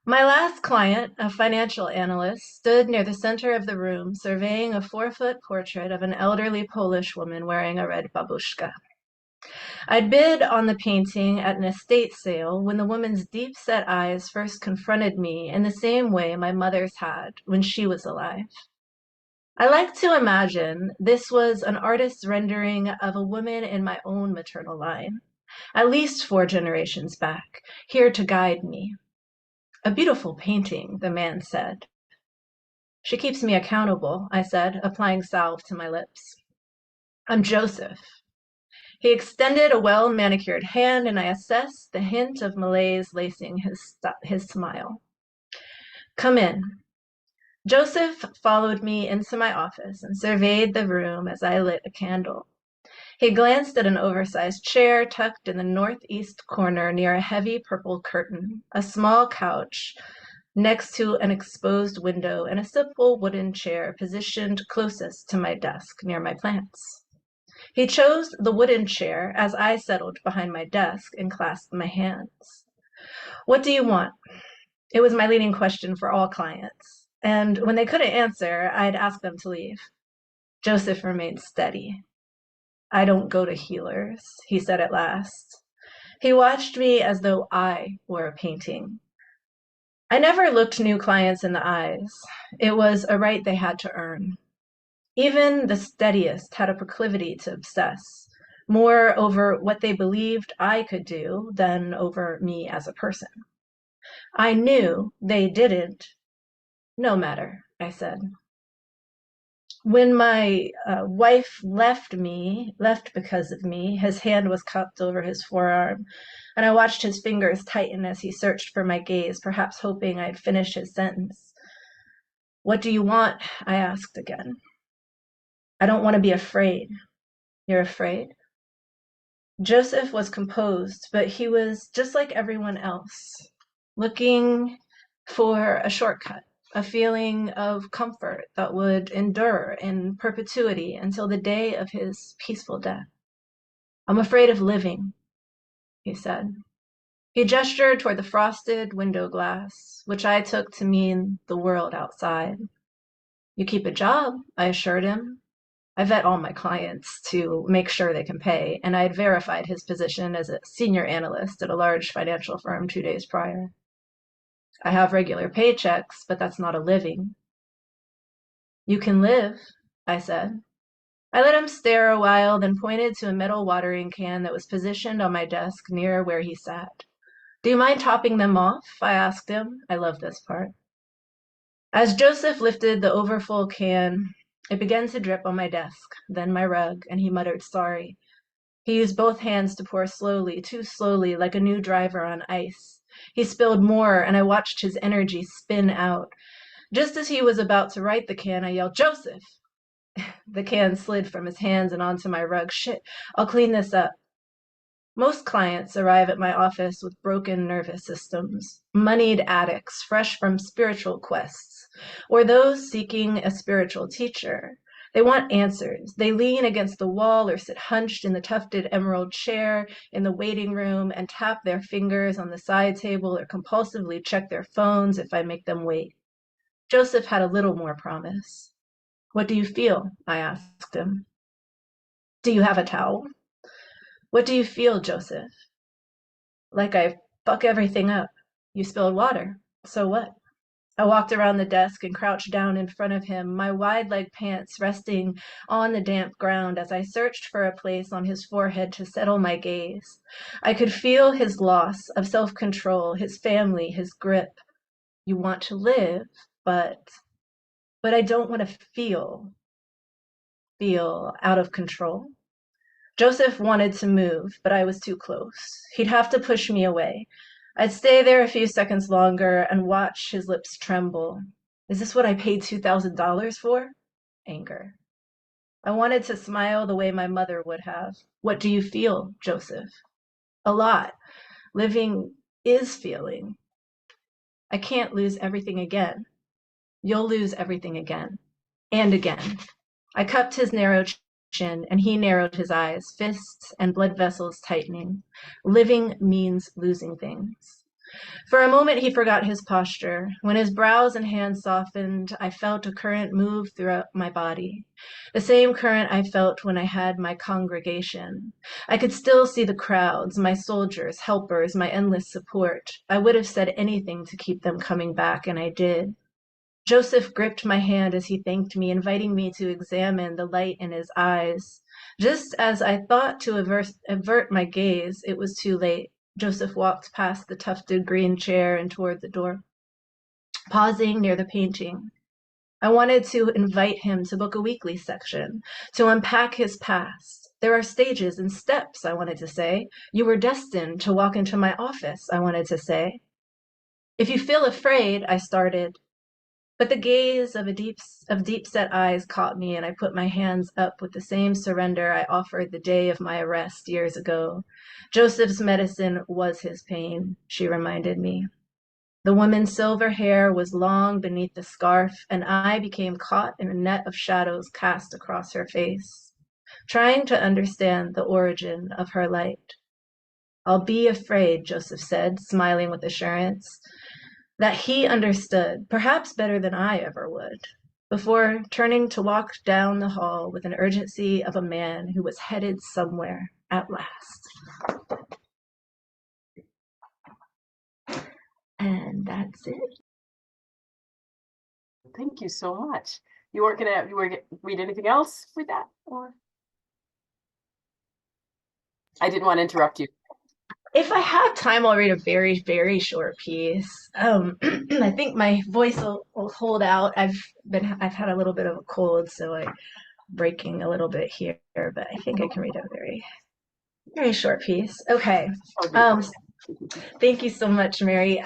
My last client, a financial analyst, stood near the center of the room, surveying a 4-foot portrait of an elderly Polish woman wearing a red babushka. I'd bid on the painting at an estate sale when the woman's deep-set eyes first confronted me in the same way my mother's had when she was alive. I like to imagine this was an artist's rendering of a woman in my own maternal line, at least 4 generations back, here to guide me. A beautiful painting, the man said. She keeps me accountable, I said, applying salve to my lips. I'm Joseph. He extended a well-manicured hand, and I assessed the hint of malaise lacing his smile. Come in. Joseph followed me into my office and surveyed the room as I lit a candle. He glanced at an oversized chair tucked in the northeast corner near a heavy purple curtain, a small couch next to an exposed window, and a simple wooden chair positioned closest to my desk near my plants. He chose the wooden chair as I settled behind my desk and clasped my hands. What do you want? It was my leading question for all clients, and when they couldn't answer, I'd ask them to leave. Joseph remained steady. I don't go to healers, he said at last. He watched me as though I were a painting. I never looked new clients in the eyes. It was a right they had to earn. Even the steadiest had a proclivity to obsess, more over what they believed I could do than over me as a person. I knew they didn't. No matter, I said. When my wife left because of me, his hand was cupped over his forearm, and I watched his fingers tighten as he searched for my gaze, perhaps hoping I'd finish his sentence. What do you want? I asked again. I don't want to be afraid. You're afraid? Joseph was composed, but he was just like everyone else, looking for a shortcut, a feeling of comfort that would endure in perpetuity until the day of his peaceful death. I'm afraid of living, he said. He gestured toward the frosted window glass, which I took to mean the world outside. You keep a job, I assured him. I vet all my clients to make sure they can pay, and I had verified his position as a senior analyst at a large financial firm 2 days prior. I have regular paychecks, but that's not a living. You can live, I said. I let him stare a while, then pointed to a metal watering can that was positioned on my desk near where he sat. Do you mind topping them off? I asked him. I love this part. As Joseph lifted the overfull can, it began to drip on my desk, then my rug, and he muttered sorry. He used both hands to pour slowly, too slowly, like a new driver on ice. He spilled more, and I watched his energy spin out. Just as he was about to right the can, I yelled, Joseph! The can slid from his hands and onto my rug. Shit, I'll clean this up. Most clients arrive at my office with broken nervous systems, moneyed addicts fresh from spiritual quests, or those seeking a spiritual teacher. They want answers. They lean against the wall or sit hunched in the tufted emerald chair in the waiting room and tap their fingers on the side table or compulsively check their phones if I make them wait. Joseph had a little more promise. What do you feel? I asked him. Do you have a towel? What do you feel, Joseph? Like I fuck everything up. You spilled water. So what? I walked around the desk and crouched down in front of him, my wide-leg pants resting on the damp ground as I searched for a place on his forehead to settle my gaze. I could feel his loss of self-control, his family, his grip. You want to live, but I don't want to feel out of control. Joseph wanted to move, but I was too close. He'd have to push me away. I'd stay there a few seconds longer and watch his lips tremble. Is this what I paid $2,000 for? Anger. I wanted to smile the way my mother would have. What do you feel, Joseph? A lot. Living is feeling. I can't lose everything again. You'll lose everything again. And again. I cupped his narrow chin, and he narrowed his eyes, fists and blood vessels tightening. Living means losing things. For a moment, he forgot his posture. When his brows and hands softened, I felt a current move throughout my body. The same current I felt when I had my congregation. I could still see the crowds, my soldiers, helpers, my endless support. I would have said anything to keep them coming back, and I did. Joseph gripped my hand as he thanked me, inviting me to examine the light in his eyes. Just as I thought to avert my gaze, it was too late. Joseph walked past the tufted green chair and toward the door, pausing near the painting. I wanted to invite him to book a weekly section, to unpack his past. There are stages and steps, I wanted to say. You were destined to walk into my office, I wanted to say. If you feel afraid, I started. But the gaze of deep-set eyes caught me, and I put my hands up with the same surrender I offered the day of my arrest years ago. Joseph's medicine was his pain, she reminded me. The woman's silver hair was long beneath the scarf, and I became caught in a net of shadows cast across her face, trying to understand the origin of her light. I'll be afraid, Joseph said, smiling with assurance. That he understood, perhaps better than I ever would, before turning to walk down the hall with an urgency of a man who was headed somewhere at last. And that's it. Thank you so much. You were gonna read anything else with that, or? I didn't want to interrupt you. If I have time, I'll read a very, very short piece. I think my voice will hold out. I've had a little bit of a cold, so I'm breaking a little bit here, but I think I can read a very, very short piece. Okay. Thank you so much, Mary.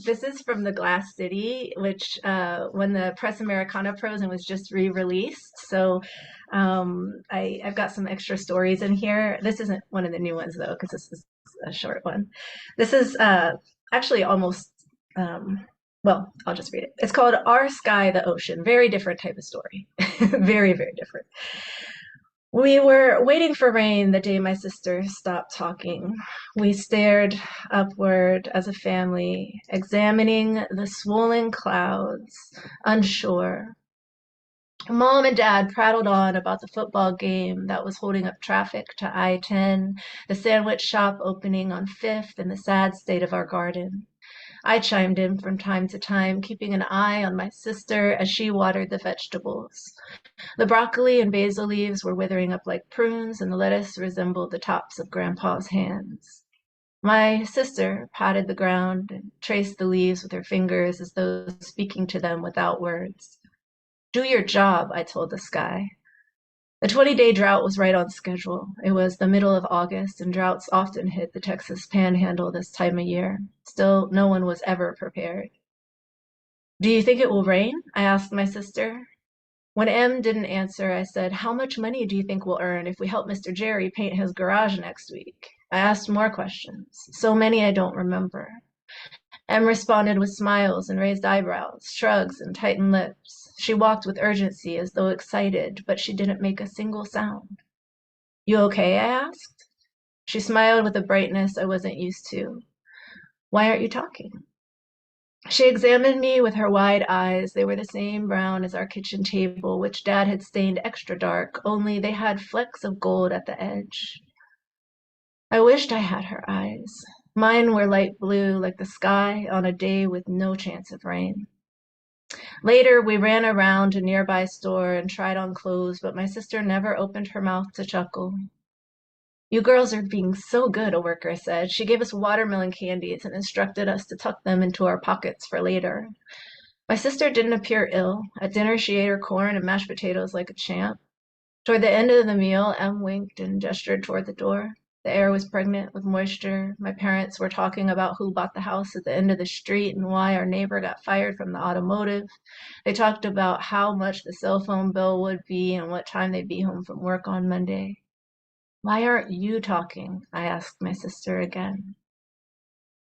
This is from the Glass City, which when the Press Americana prose was just re-released. So I've got some extra stories in here. This isn't one of the new ones though, because this is a short one. This is actually almost well, I'll just read it. It's called Our Sky, the Ocean. Very different type of story. Very, very different. We were waiting for rain the day my sister stopped talking. We stared upward as a family, examining the swollen clouds, unsure. Mom and Dad prattled on about the football game that was holding up traffic to I-10, the sandwich shop opening on 5th, and the sad state of our garden. I chimed in from time to time, keeping an eye on my sister as she watered the vegetables. The broccoli and basil leaves were withering up like prunes, and the lettuce resembled the tops of Grandpa's hands. My sister patted the ground and traced the leaves with her fingers as though speaking to them without words. Do your job, I told the sky. The 20-day drought was right on schedule. It was the middle of August, and droughts often hit the Texas panhandle this time of year. Still, no one was ever prepared. Do you think it will rain? I asked my sister. When Em didn't answer, I said, how much money do you think we'll earn if we help Mr. Geri paint his garage next week? I asked more questions, so many I don't remember. Em responded with smiles and raised eyebrows, shrugs and tightened lips. She walked with urgency as though excited, but she didn't make a single sound. You okay? I asked. She smiled with a brightness I wasn't used to. Why aren't you talking? She examined me with her wide eyes. They were the same brown as our kitchen table, which Dad had stained extra dark, only they had flecks of gold at the edge. I wished I had her eyes. Mine were light blue, like the sky on a day with no chance of rain. Later, we ran around a nearby store and tried on clothes, but my sister never opened her mouth to chuckle. You girls are being so good, a worker said. She gave us watermelon candies and instructed us to tuck them into our pockets for later. My sister didn't appear ill. At dinner, she ate her corn and mashed potatoes like a champ. Toward the end of the meal, Em winked and gestured toward the door. The air was pregnant with moisture. My parents were talking about who bought the house at the end of the street and why our neighbor got fired from the automotive. They talked about how much the cell phone bill would be and what time they'd be home from work on Monday. Why aren't you talking? I asked my sister again.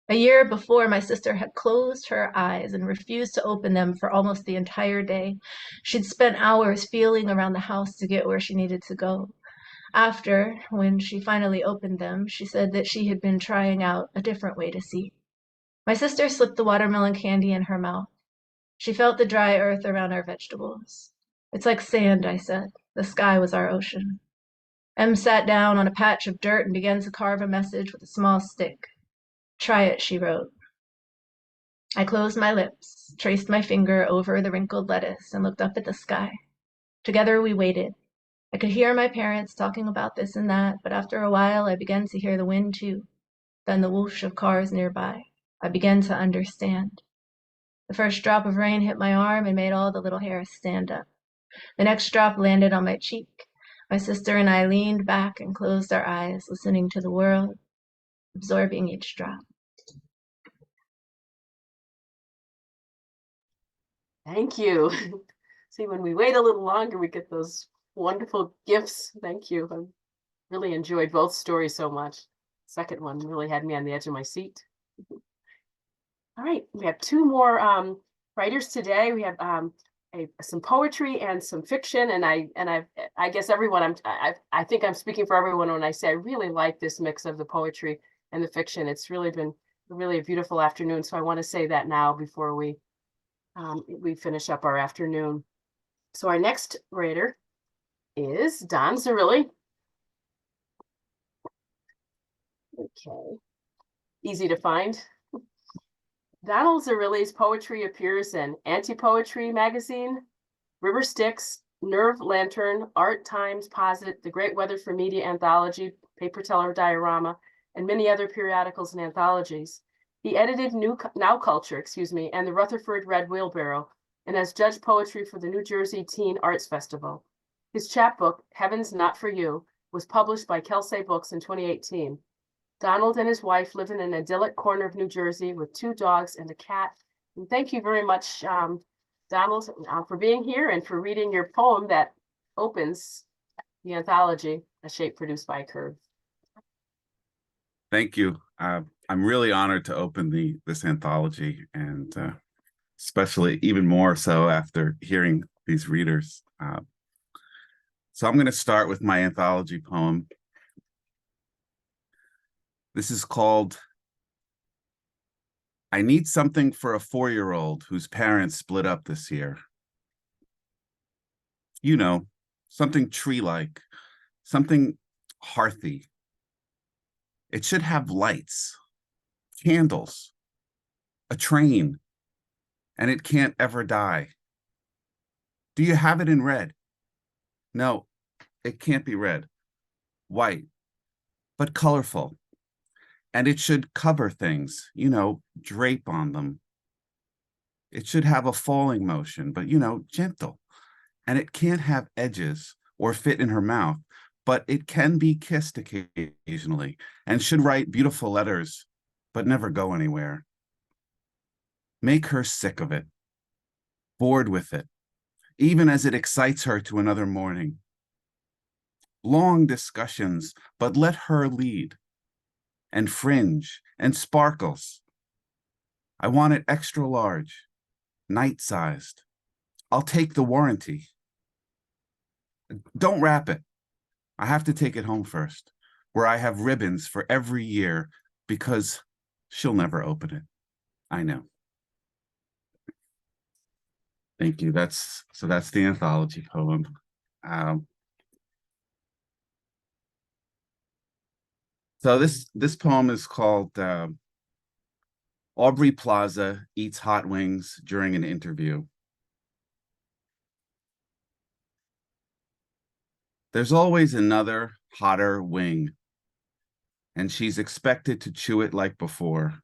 A year before, my sister had closed her eyes and refused to open them for almost the entire day. She'd spent hours feeling around the house to get where she needed to go. After, when she finally opened them, she said that she had been trying out a different way to see. My sister slipped the watermelon candy in her mouth. She felt the dry earth around our vegetables. It's like sand, I said. The sky was our ocean. Em sat down on a patch of dirt and began to carve a message with a small stick. Try it, she wrote. I closed my lips, traced my finger over the wrinkled lettuce, and looked up at the sky. Together we waited. I could hear my parents talking about this and that, but after a while I began to hear the wind too, then the whoosh of cars nearby. I began to understand. The first drop of rain hit my arm and made all the little hairs stand up. The next drop landed on my cheek. My sister and I leaned back and closed our eyes, listening to the world, absorbing each drop. Thank you. See, when we wait a little longer, we get those wonderful gifts. Thank you. I really enjoyed both stories so much. Second one really had me on the edge of my seat. All right, we have two more writers today. We have some poetry and some fiction, and I guess everyone I think I'm speaking for everyone when I say I really like this mix of the poetry and the fiction. It's really been really a beautiful afternoon. So I want to say that now before we finish up our afternoon. So our next writer is Don Zirilli. Okay, easy to find. Donald Zirilli's poetry appears in Anti-Poetry magazine, River Styx, Nerve Lantern, Art Times, Posit, The Great Weather for Media Anthology, Paper Teller Diorama, and many other periodicals and anthologies. He edited Now Culture, and the Rutherford Red Wheelbarrow, and has judged poetry for the New Jersey Teen Arts Festival. His chapbook, Heaven's Not For You, was published by Kelsey Books in 2018. Donald and his wife live in an idyllic corner of New Jersey with 2 dogs and a cat. And thank you very much, Donald, for being here and for reading your poem that opens the anthology, A Shape Produced by a Curve. Thank you. I'm really honored to open this anthology, and especially even more so after hearing these readers. So I'm going to start with my anthology poem. This is called I Need Something for a 4-Year-Old Whose Parents Split Up This Year. You know, something tree-like, something hearthy. It should have lights, candles, a train, and it can't ever die. Do you have it in red? No, it can't be red. White, but colorful. And it should cover things, you know, drape on them. It should have a falling motion, but, you know, gentle. And it can't have edges or fit in her mouth, but it can be kissed occasionally and should write beautiful letters, but never go anywhere. Make her sick of it, bored with it, even as it excites her to another morning. Long discussions, but let her lead. And fringe and sparkles. I want it extra large, night-sized. I'll take the warranty. Don't wrap it. I have to take it home first, where I have ribbons for every year, because she'll never open it. I know. Thank you. That's the anthology poem. So this poem is called Aubrey Plaza Eats Hot Wings During an Interview. There's always another hotter wing, and she's expected to chew it like before.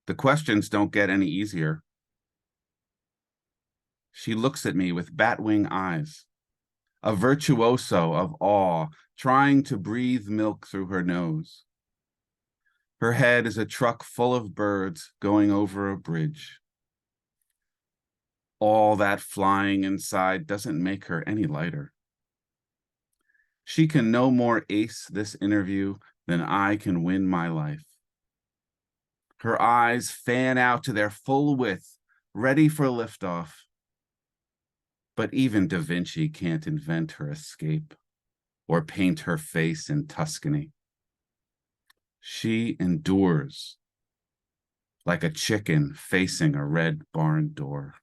The questions don't get any easier. She looks at me with batwing eyes, a virtuoso of awe, trying to breathe milk through her nose. Her head is a truck full of birds going over a bridge. All that flying inside doesn't make her any lighter. She can no more ace this interview than I can win my life. Her eyes fan out to their full width, ready for liftoff. But even Da Vinci can't invent her escape or paint her face in Tuscany. She endures. like a chicken facing a red barn door.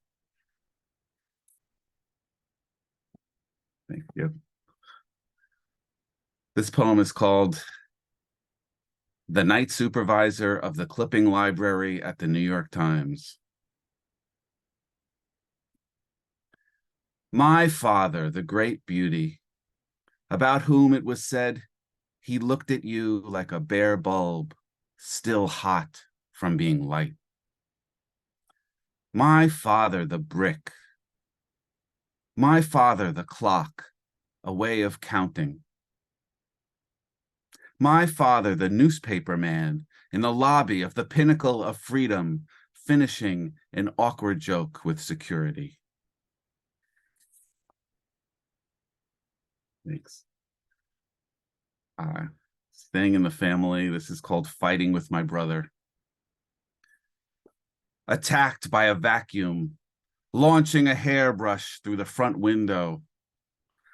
Thank you. This poem is called The Night Supervisor of the Clipping Library at the New York Times. My father, the great beauty, about whom it was said, he looked at you like a bare bulb, still hot from being light. My father, the brick. My father, the clock, a way of counting. My father, the newspaper man, in the lobby of the pinnacle of freedom, finishing an awkward joke with security. Thanks. Staying in the family, this is called Fighting with My Brother. Attacked by a vacuum, launching a hairbrush through the front window,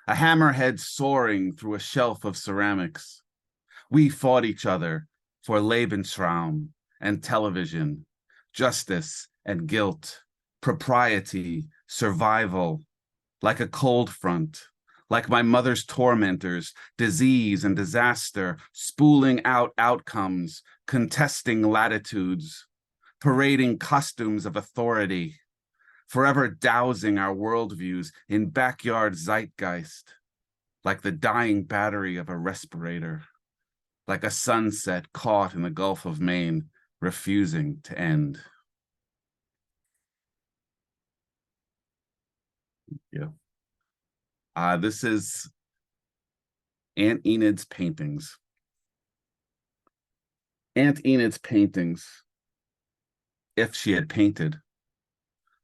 a hammerhead soaring through a shelf of ceramics. We fought each other for Lebensraum and television, justice and guilt, propriety, survival, like a cold front, like my mother's tormentors, disease and disaster, spooling out outcomes, contesting latitudes, parading costumes of authority, forever dousing our worldviews in backyard zeitgeist, like the dying battery of a respirator, like a sunset caught in the Gulf of Maine, refusing to end. Yeah. This is Aunt Enid's paintings. Aunt Enid's paintings, if she had painted,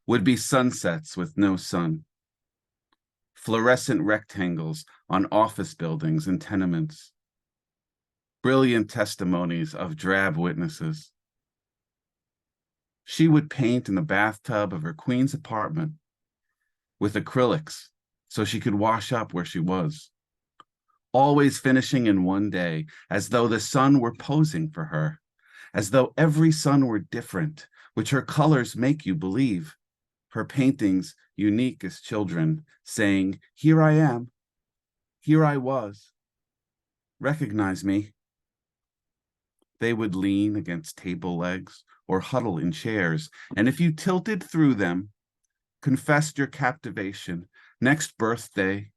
would be sunsets with no sun, fluorescent rectangles on office buildings and tenements, brilliant testimonies of drab witnesses. She would paint in the bathtub of her Queens apartment with acrylics so she could wash up where she was, always finishing in one day, as though the sun were posing for her, as though every sun were different, which her colors make you believe. Her paintings, unique as children, saying, "Here I am, here I was, recognize me." They would lean against table legs or huddle in chairs, and if you tilted through them, confessed your captivation, next birthday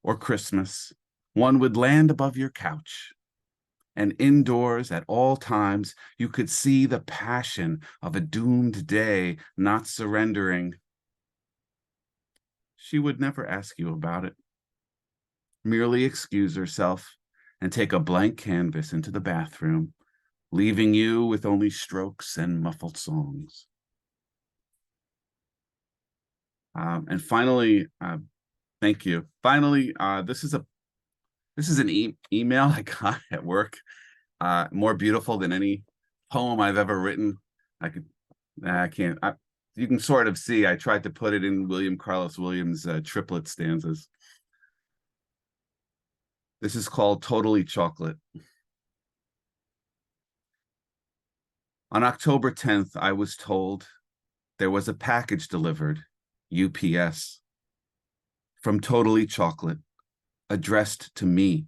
or Christmas, one would land above your couch. And indoors at all times, you could see the passion of a doomed day not surrendering. She would never ask you about it, merely excuse herself and take a blank canvas into the bathroom, leaving you with only strokes and muffled songs. And finally, thank you. Finally, this is an email I got at work, more beautiful than any poem I've ever written. You can sort of see, I tried to put it in William Carlos Williams' triplet stanzas. This is called Totally Chocolate. On October 10th, I was told there was a package delivered, UPS, from Totally Chocolate, addressed to me.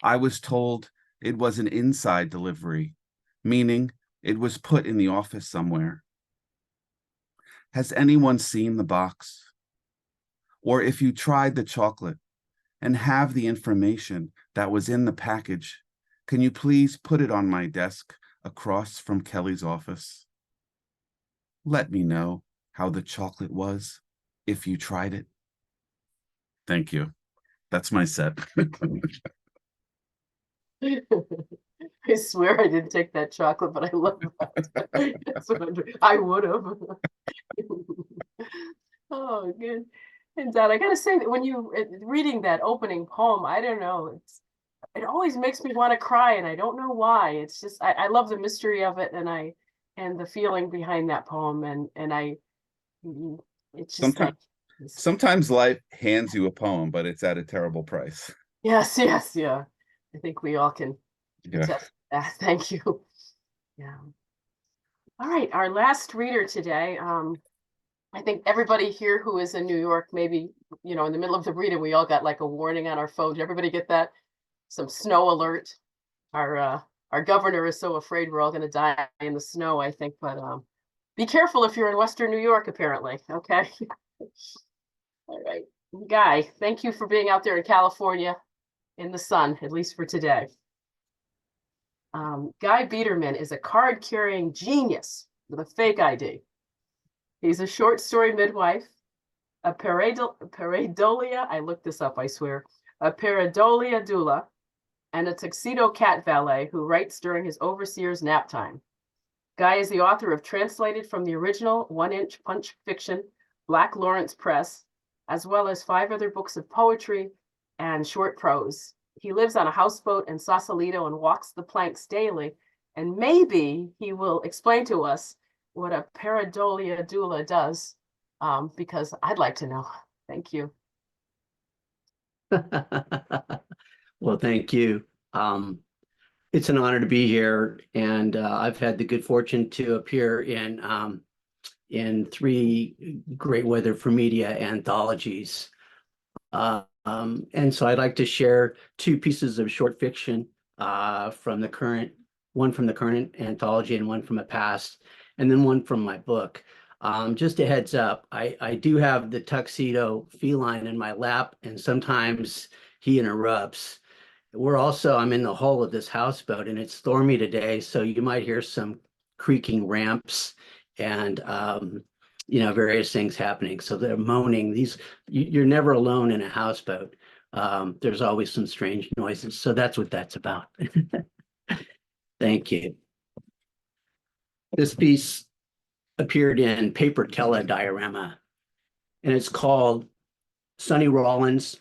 I was told it was an inside delivery, meaning it was put in the office somewhere. Has anyone seen the box? Or if you tried the chocolate and have the information that was in the package, can you please put it on my desk across from Kelly's office? Let me know how the chocolate was if you tried it. Thank you. That's my set. I swear I didn't take that chocolate, but I love that. That's what I would have. Oh, good. And I gotta say that when you reading that opening poem, I don't know, it always makes me want to cry, and I don't know why. It's just I love the mystery of it, and the feeling behind that poem, and it's just sometimes life hands you a poem, but it's at a terrible price. Yes, yeah. I think we all can attest to that. Thank you. Yeah. All right, our last reader today. I think everybody here who is in New York, maybe, in the middle of the reading, we all got like a warning on our phone. Did everybody get that? Some snow alert. Our governor is so afraid we're all going to die in the snow, I think. But be careful if you're in Western New York, apparently. Okay. All right. Guy, thank you for being out there in California in the sun, at least for today. Guy Biederman is a card-carrying genius with a fake ID. He's a short story midwife, a pareidolia, I looked this up, I swear, a pareidolia doula, and a tuxedo cat valet who writes during his overseer's nap time. Guy is the author of translated from the original one-inch punch fiction, Black Lawrence Press, as well as 5 other books of poetry and short prose. He lives on a houseboat in Sausalito and walks the planks daily, and maybe he will explain to us what a pareidolia doula does, because I'd like to know. Thank you. Well, thank you. It's an honor to be here, and I've had the good fortune to appear in 3 Great Weather for Media anthologies. And so I'd like to share 2 pieces of short fiction from the current, one from the current anthology and one from a past, and then one from my book. Just a heads up, I do have the tuxedo feline in my lap, and sometimes he interrupts. I'm in the hull of this houseboat, and it's stormy today, so you might hear some creaking ramps and various things happening. So they're moaning. You're never alone in a houseboat. There's always some strange noises. So that's what that's about. Thank you. This piece appeared in Paper Telediorama, and it's called Sonny Rollins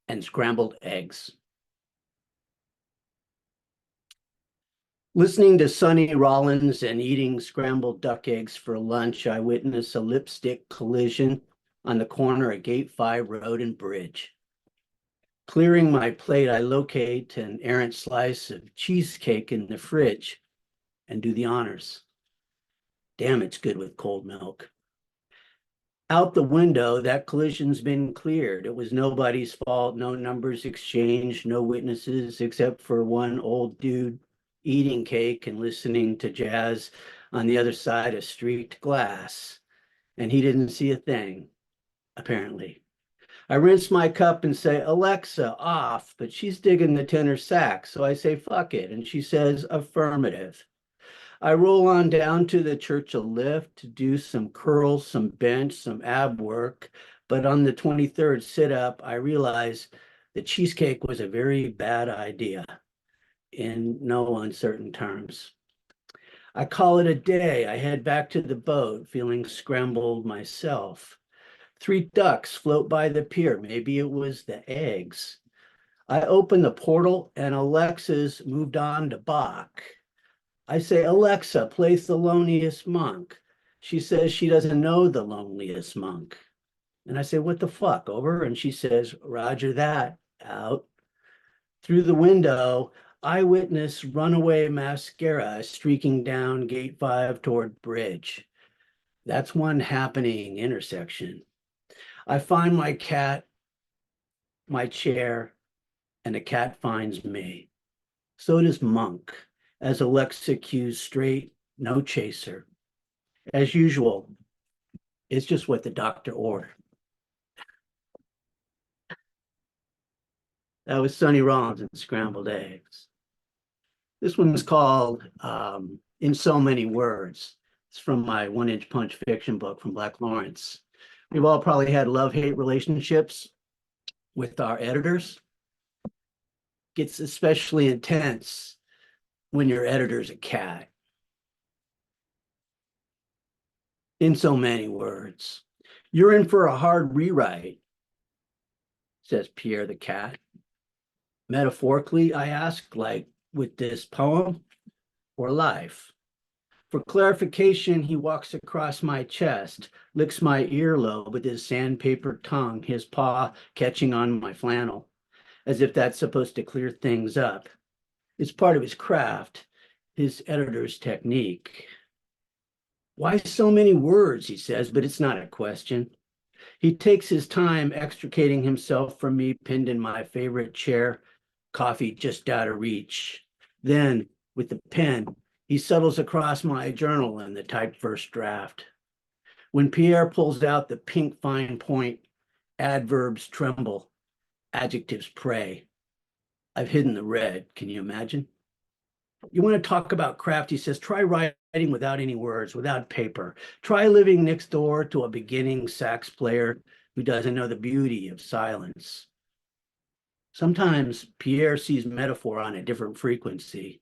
and Scrambled Eggs. Listening to Sonny Rollins and eating scrambled duck eggs for lunch, I witnessed a lipstick collision on the corner of Gate 5 Road and Bridge. Clearing my plate, I locate an errant slice of cheesecake in the fridge and do the honors. Damn, it's good with cold milk. Out the window, that collision's been cleared. It was nobody's fault, no numbers exchanged, no witnesses except for one old dude eating cake and listening to jazz on the other side of streaked glass. And he didn't see a thing, apparently. I rinse my cup and say, Alexa, off, but she's digging the tenor sax. So I say, fuck it. And she says, affirmative. I roll on down to the Churchill lift to do some curls, some bench, some ab work. But on the 23rd sit up, I realize the cheesecake was a very bad idea. In no uncertain terms. I call it a day. I head back to the boat, feeling scrambled myself. 3 ducks float by the pier. Maybe it was the eggs. I open the portal and Alexa's moved on to Bach. I say, Alexa, play Thelonious Monk. She says she doesn't know the loneliest monk. And I say, what the fuck, over? And she says, roger that, out. Through the window, I witness runaway mascara streaking down Gate 5 toward Bridge. That's one happening intersection. I find my cat, my chair, and the cat finds me. So does Monk, as Alexa cues straight, no chaser. As usual, it's just what the doctor ordered. That was Sonny Rollins and Scrambled Eggs. This one's called In So Many Words. It's from my one-inch punch fiction book from Black Lawrence. We've all probably had love-hate relationships with our editors. Gets especially intense when your editor's a cat. In so many words. You're in for a hard rewrite, says Pierre the cat. Metaphorically, I ask, like with this poem or life? For clarification, he walks across my chest, licks my earlobe with his sandpaper tongue, his paw catching on my flannel, as if that's supposed to clear things up. It's part of his craft, his editor's technique. Why so many words, he says, but it's not a question. He takes his time extricating himself from me, pinned in my favorite chair, coffee just out of reach. Then, with the pen, he settles across my journal and the typed first draft. When Pierre pulls out the pink fine point, adverbs tremble, adjectives pray. I've hidden the red, can you imagine? You want to talk about craft, he says, try writing without any words, without paper. Try living next door to a beginning sax player who doesn't know the beauty of silence. Sometimes Pierre sees metaphor on a different frequency.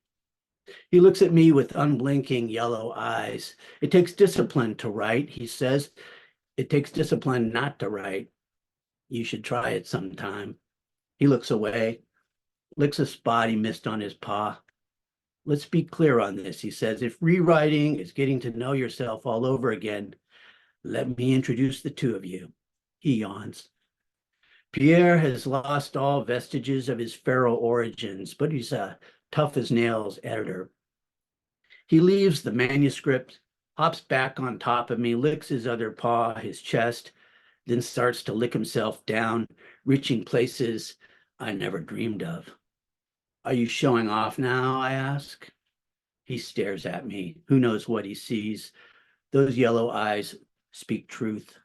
He looks at me with unblinking yellow eyes. It takes discipline to write, he says. It takes discipline not to write. You should try it sometime. He looks away, licks a spot he missed on his paw. Let's be clear on this, he says. If rewriting is getting to know yourself all over again, let me introduce the two of you. He yawns. Pierre has lost all vestiges of his feral origins, but he's a tough as nails editor. He leaves the manuscript, hops back on top of me, licks his other paw, his chest, then starts to lick himself down, reaching places I never dreamed of. Are you showing off now, I ask? He stares at me. Who knows what he sees? Those yellow eyes speak truth,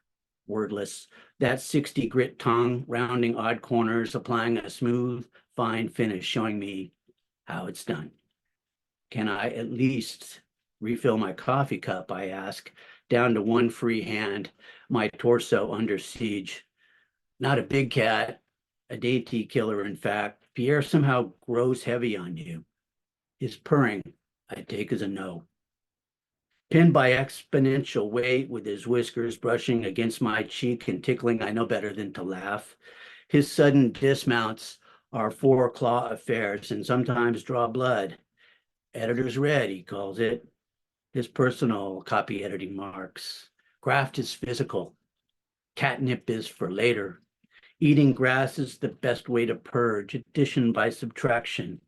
wordless. That 60 grit tongue, rounding odd corners, applying a smooth, fine finish, showing me how it's done. Can I at least refill my coffee cup, I ask, down to one free hand, my torso under siege. Not a big cat, a dainty killer, in fact. Pierre somehow grows heavy on you. His purring, I take as a no. Pinned by exponential weight, with his whiskers brushing against my cheek and tickling, I know better than to laugh. His sudden dismounts are four-claw affairs and sometimes draw blood. Editor's red, he calls it. His personal copy editing marks. Graft is physical. Catnip is for later. Eating grass is the best way to purge, addition by subtraction.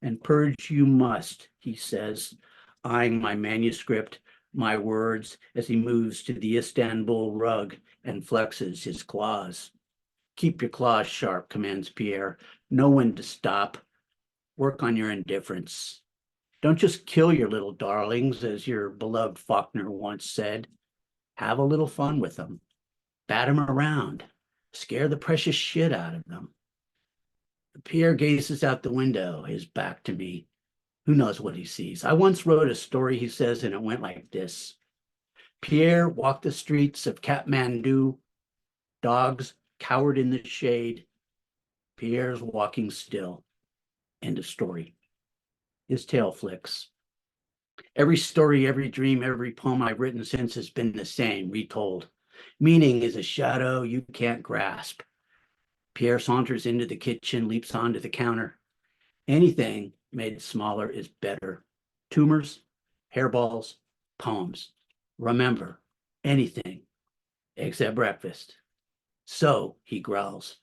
And purge you must, he says, eyeing my manuscript, my words, as he moves to the Istanbul rug and flexes his claws. Keep your claws sharp, commands Pierre. Know when to stop. Work on your indifference. Don't just kill your little darlings, as your beloved Faulkner once said. Have a little fun with them. Bat them around. Scare the precious shit out of them. Pierre gazes out the window, his back to me. Who knows what he sees? I once wrote a story, he says, and it went like this. Pierre walked the streets of Kathmandu. Dogs cowered in the shade. Pierre's walking still. End of story. His tail flicks. Every story, every dream, every poem I've written since has been the same, retold. Meaning is a shadow you can't grasp. Pierre saunters into the kitchen, leaps onto the counter. Anything made smaller is better. Tumors, hairballs, poems. Remember, anything except breakfast. So, he growls,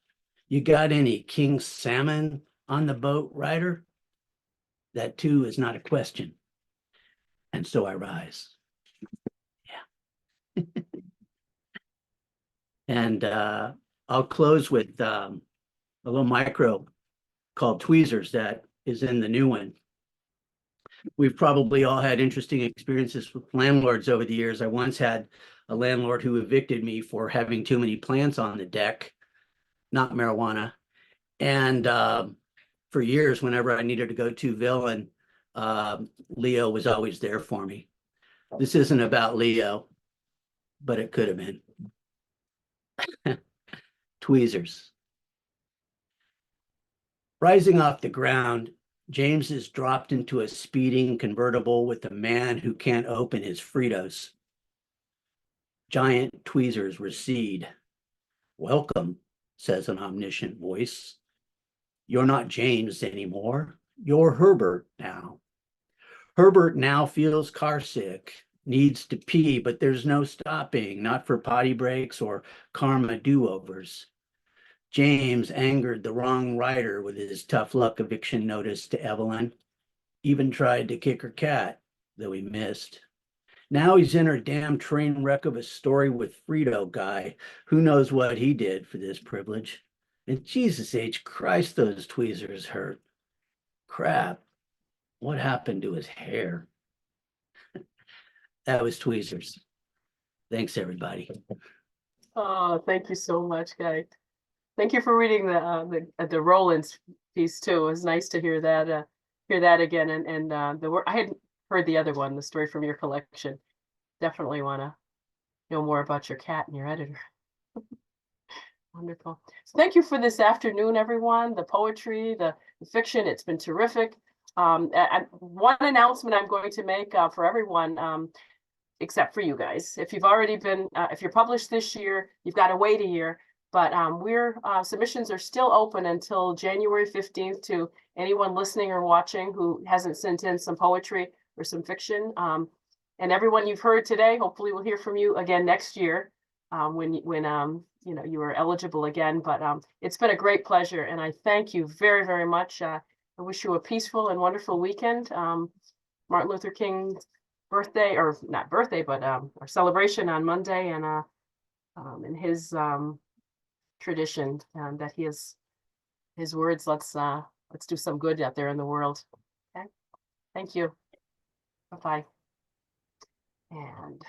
you got any king salmon on the boat, Ryder? That too is not a question. And so I rise. Yeah. And I'll close with a little micro called Tweezers that is in the new one. We've probably all had interesting experiences with landlords over the years. I once had a landlord who evicted me for having too many plants on the deck, not marijuana. And for years, whenever I needed to go to Villain, Leo was always there for me. This isn't about Leo, but it could have been. Tweezers. Rising off the ground, James is dropped into a speeding convertible with a man who can't open his Fritos. Giant tweezers recede. Welcome, says an omniscient voice. You're not James anymore. You're Herbert now. Herbert now feels carsick, needs to pee, but there's no stopping, not for potty breaks or karma do-overs. James angered the wrong writer with his tough luck eviction notice to Evelyn, even tried to kick her cat, though he missed. Now he's in her damn train wreck of a story with Frito guy. Who knows what he did for this privilege? And Jesus H. Christ, those tweezers hurt. Crap. What happened to his hair? That was tweezers. Thanks, everybody. Oh, thank you so much, Guy. Thank you for reading the Rollins piece too. It was nice to hear that again. And I hadn't heard the other one, the story from your collection. Definitely want to know more about your cat and your editor. Wonderful. So thank you for this afternoon, everyone. The poetry, the fiction, it's been terrific. One announcement I'm going to make for everyone, except for you guys. If you've already been, if you're published this year, you've got to wait a year. But submissions are still open until January 15th to anyone listening or watching who hasn't sent in some poetry or some fiction. And everyone you've heard today, hopefully we'll hear from you again next year when you know you are eligible again. But it's been a great pleasure, and I thank you very, very much. I wish you a peaceful and wonderful weekend. Martin Luther King's birthday, or not birthday, but our celebration on Monday, and in his tradition that his words, let's do some good out there in the world. Okay, thank you. Bye-bye. And